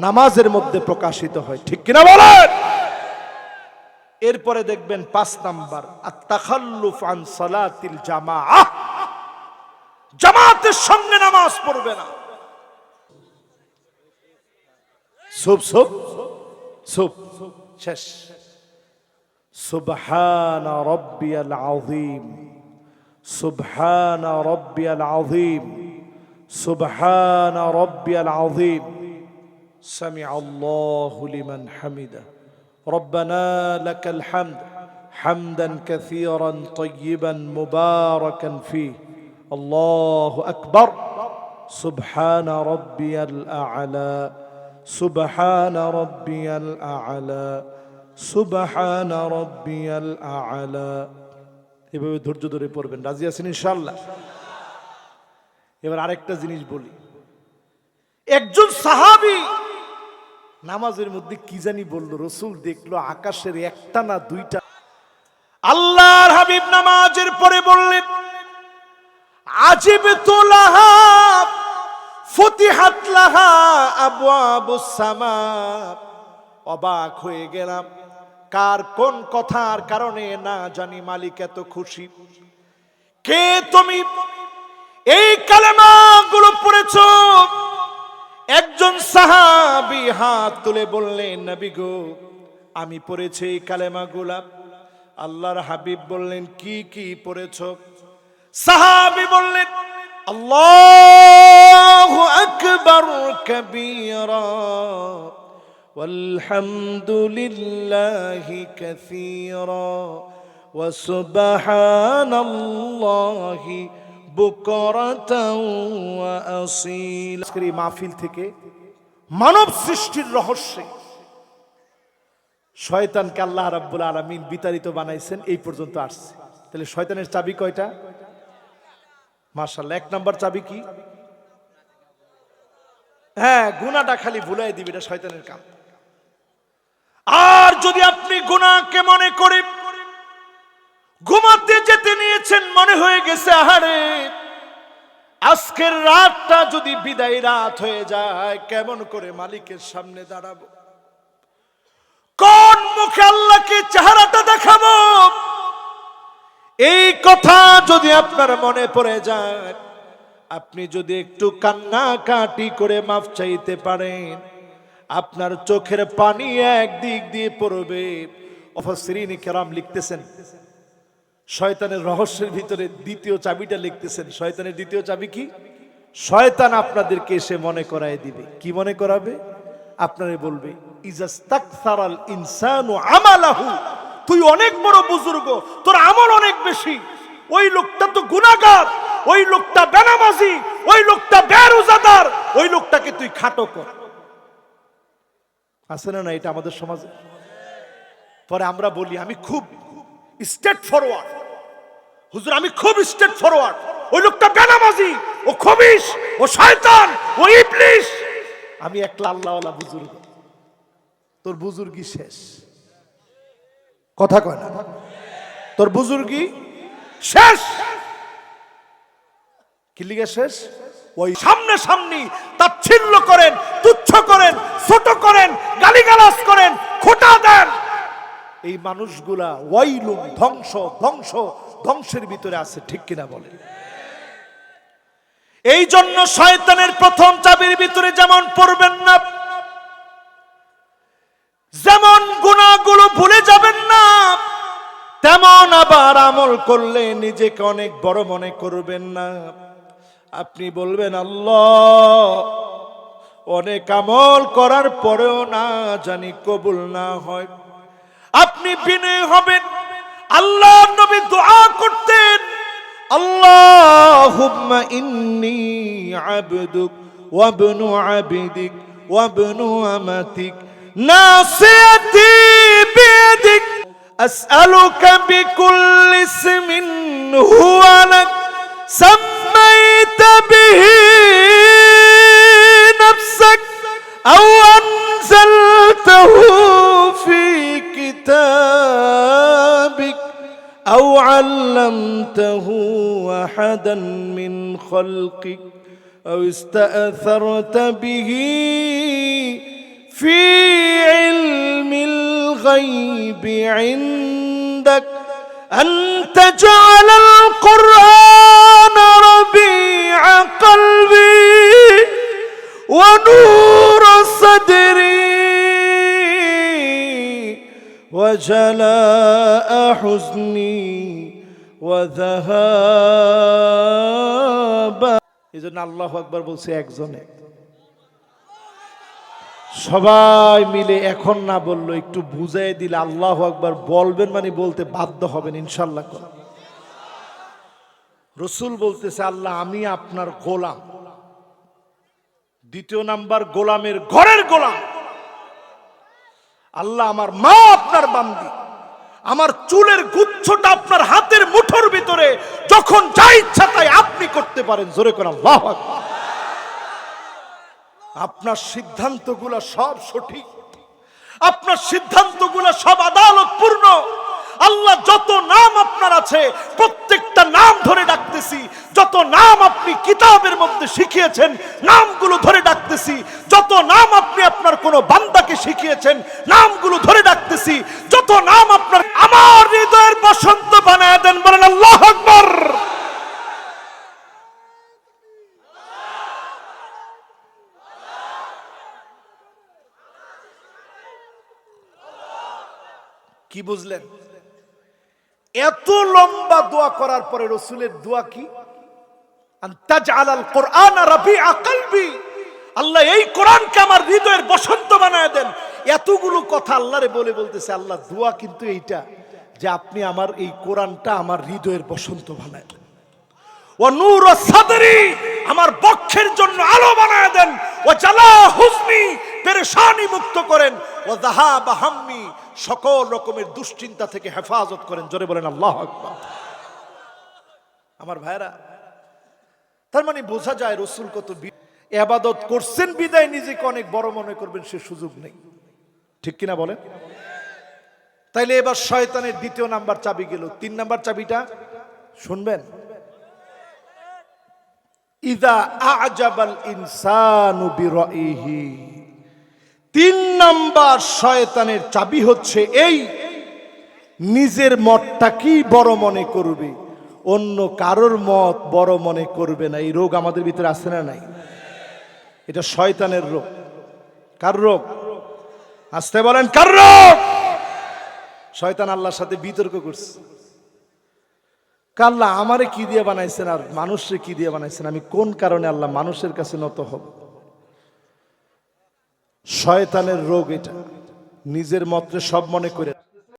নামাজের মধ্যে প্রকাশিত হয়, ঠিক কিনা বলেন? এরপরে দেখবেন 5 নাম্বার আত-তাখাল্লুফ আন সালাতিল জামাআহ, জামাতের সঙ্গে নামাজ পড়বে না। সুব সুব সুব শেষ। সুবহানা রাব্বিয়াল আযীম, সুবহানা রাব্বিয়াল আযীম, সুবহানা রাব্বিয়াল আযীম, সামিআল্লাহু লিমান হামিদা, রব্বানা লাকাল হামদ হামদান কাসীরান তাইয়িবান মুবারাকান ফীহি, আল্লাহু আকবার, সুবহানা রাব্বিয়াল আ'লা, সুবহানা রাব্বিয়াল আ'লা, সুবহানা রাব্বিয়াল আ'লা। এভাবে ধৈর্য ধরে পড়বেন। রাজি আছেন ইনশাআল্লাহ? এবার আরেকটা জিনিস বলি। একজন সাহাবী নামাজের মধ্যে কি জানি বলল, রাসূল দেখলো আকাশের একটা না দুইটা। আল্লাহর হাবিব নামাজের পরে বললেন, আজিবতু লাহা ফুতিহাত লাহা আবওয়াবুস সামা। অবাক হয়ে গেলাম, কার কোন কথার কারণে না জানি মালিক এত খুশি। কে তুমি? এই কালেমাগুলো পড়েছো? একজন সাহাবী হাত তুলে বললেন, নবী গো, আমি পড়েছি এই কালেমাগুলা। আল্লাহর হাবিব বললেন, কি কি পড়েছো? সাহাবী বললেন, আল্লাহু আকবার কাবীরা ওয়ালহামদুলিল্লাহি কাসীরা ওয়া সুবহানাল্লাহি বুকরাতাও ওয়া আসীলা। আজকের এই মাহফিল থেকে মানব সৃষ্টির রহস্যে শয়তানকে আল্লাহ রাব্বুল আলামিন বিতাড়িত বানাইছেন, এই পর্যন্ত আসছে। তাহলে শয়তানের চাবি কয়টা? মাশাআল্লাহ। 1 নাম্বার চাবি কি? হ্যাঁ, গুনাহটা খালি ভুলাই দিবে, এটা শয়তানের কাম। আর যদি আপনি গুনাহকে মনে করে ঘুমাতে যেতে নিয়েছেন, মনে হয়ে গেছে আহারে আজকের রাতটা যদি বিদায় রাত হয়ে যায়, কেমন করে মালিকের সামনে দাঁড়াবো, কোন মুখে আল্লাহকে চেহারাটা দেখাবো, এই কথা যদি আপনার মনে পড়ে যায়, আপনি যদি একটু কান্নাকাটি করে মাফ চাইতে পারেন, আপনার চোখের পানি একদিক দিয়ে পড়বে। মুফাসসিরিন কেরাম লিখতেছেন, শয়তানের রহস্যের ভিতরে দ্বিতীয় চাবিটা লিখতেছেন। শয়তানের দ্বিতীয় চাবি কি? শয়তান আপনাদেরকে এসে মনে করায় দিবে। কি মনে করাবে? আপনারে বলবে, ইজাস্তাকসারাল ইনসানু আমালাহু, তুই অনেক বড় বুজুর্গ, তোর আমল অনেক বেশি, ওই লোকটা তো গুনাহগার, ওই লোকটা বেনামাজি, ওই লোকটা বেরোজাদার, ওই লোকটাকে তুই খাটো কর। আছে না? এটা আমাদের সমাজে। পরে আমরা বলি, আমি খুব স্ট্রেট ফরওয়ার্ড হুজুর, আমি খুব স্ট্রেট ফরওয়ার্ড, ওই লোকটা বেনামাজি, ও খবিশ, ও শয়তান, ও ইবলিশ, আমি একলা আল্লাহওয়ালা বুজুর্গ। তোর বুজুর্গি শেষ। কথা কয় না? তোর বুজুর্গি শেষ। কি লিগে শেষ? ওই সামনে সামনি তাচ্ছিল্য করেন, তুচ্ছ করেন, ছোট করেন, গালিগালাজ করেন, খোঁটা দেন, এই মানুষগুলা ওয়াইলুন, ধ্বংস ধ্বংস ধ্বংসের ভিতরে আছে। ঠিক কিনা বলে? এই জন্য শয়তানের প্রথম চাবির ভিতরে যেমন পড়বেন না, যেমন গুনাহগুলো ভুলে যাবেন না, তেমন আবার আমল করলে নিজেকে অনেক বড় মনে করবেন না। আপনি বলবেন, আল্লাহ অনেক আমল করার পরেও না জানি কবুল না হয়। আপনি বিনয়ী হবেন। আল্লাহ নবী দোয়া করতেন, আল্লাহুম্মা ইন্নী আবদুক ওয়া ইবনু আবদিক ওয়া ইবনু আমাতিক নাসিয়াতি বিয়াদিক আসআলুকা বিকুল্লি ইসমিন হুয়া লাক সাম্মাইতা বিহি নাফসাক আও আনজালতাহু ফি কিতাবিক আও আল্লামতাহু আহাদান মিন খালকিক আও ইস্তাআসারতা বিহি ফি ইলমিল গায়বি ইনদাক আন তাজআলাল কুরআন রাবি'a কলবি ওয়া নূরা সাদরি ওয়া জালা'a হুজনি ওয়া যাহাবা। এজন্য আল্লাহু আকবার বলছে একজনে, সবাই মিলে এখন না বললো, একটু বুঝাই দিলে আল্লাহু আকবার বলবেন, মানে বলতে বাধ্য হবেন ইনশাআল্লাহ। রাসূল বলতেছে, আল্লাহ আমি আপনার গোলাম। দ্বিতীয় নাম্বার, গোলামের ঘরের গোলাম। আল্লাহ আমার মা আপনার বান্দি, আমার চুলের গুচ্ছটা আপনার হাতের মুঠোর ভিতরে, যখন যা ইচ্ছা তাই আপনি করতে পারেন। জোরে করে আল্লাহু আকবার। আপনার সিদ্ধান্তগুলো সব সঠিক, আপনার সিদ্ধান্তগুলো সব আদালতপূর্ণ। আল্লাহ যত নাম আপনার আছে প্রত্যেকটা নাম ধরে ডাকতেছি, যত নাম আপনি কিতাবের মধ্যে শিখিয়েছেন নামগুলো ধরে ডাকতেছি, যত নাম আপনি আপনার কোন বান্দাকে শিখিয়েছেন নামগুলো ধরে ডাকতেছি, যত নাম আপনার আমার হৃদয়ের বসন্ত বানায় দেন। বলেন আল্লাহু আকবার। কি বুঝলেন? এত লম্বা দোয়া করার পরে রাসূলের দোয়া কি? আনতাজআলাল কুরআন রাবি'a কলবি, আল্লাহ এই কোরআনকে আমার হৃদয়ের বসন্ত বানায় দেন। এতগুলো কথা আল্লাহরে বলে বলতেছে, আল্লাহ দোয়া কিন্তু এইটা যে আপনি আমার এই কোরআনটা আমার হৃদয়ের বসন্ত বানায় দেন। ওয়া নূরা সাদরি, আমার বক্ষের জন্য আলো বানায় দেন। ওয়া জালা হুজনি, পেরেশানি মুক্ত করেন। ওয়া যাহাবা হাম্মি, সকল রকমের দুশ্চিন্তা থেকে হেফাজত করেন। জোরে বলেন আল্লাহু আকবার। আমার ভাইরা, তার মানে বোঝা যায় রাসূল কত ইবাদত করছেন বিদায় নিজেকে অনেক বড় মনে করবেন সে সুযোগ নেই। ঠিক কিনা বলেন? তাইলে এবার শয়তানের দ্বিতীয় নাম্বার চাবি গেল। 3 নাম্বার চাবিটা শুনবেন। ইযা আ'জাবাল ইনসানু বিরাইহি, 3 নাম্বার শয়তানের চাবি হচ্ছে এই, নিজের মতটা কি বড় মনে করবে, অন্য কারোর মত বড় মনে করবে না। এই রোগ আমাদের ভিতরে আছে না নাই? এটা শয়তানের রোগ। কার রোগ? আসতে বলেন কার রোগ? শয়তান আল্লাহর সাথে বিতর্ক করছে। আল্লাহ আমারে কি দিয়ে বানাইছেন আর মানুষরে কি দিয়ে বানাইছেন, আমি কোন কারণে আল্লাহ মানুষের কাছে নত হব? শয়তানের রোগ এটা, নিজের মতে সব মনে করে।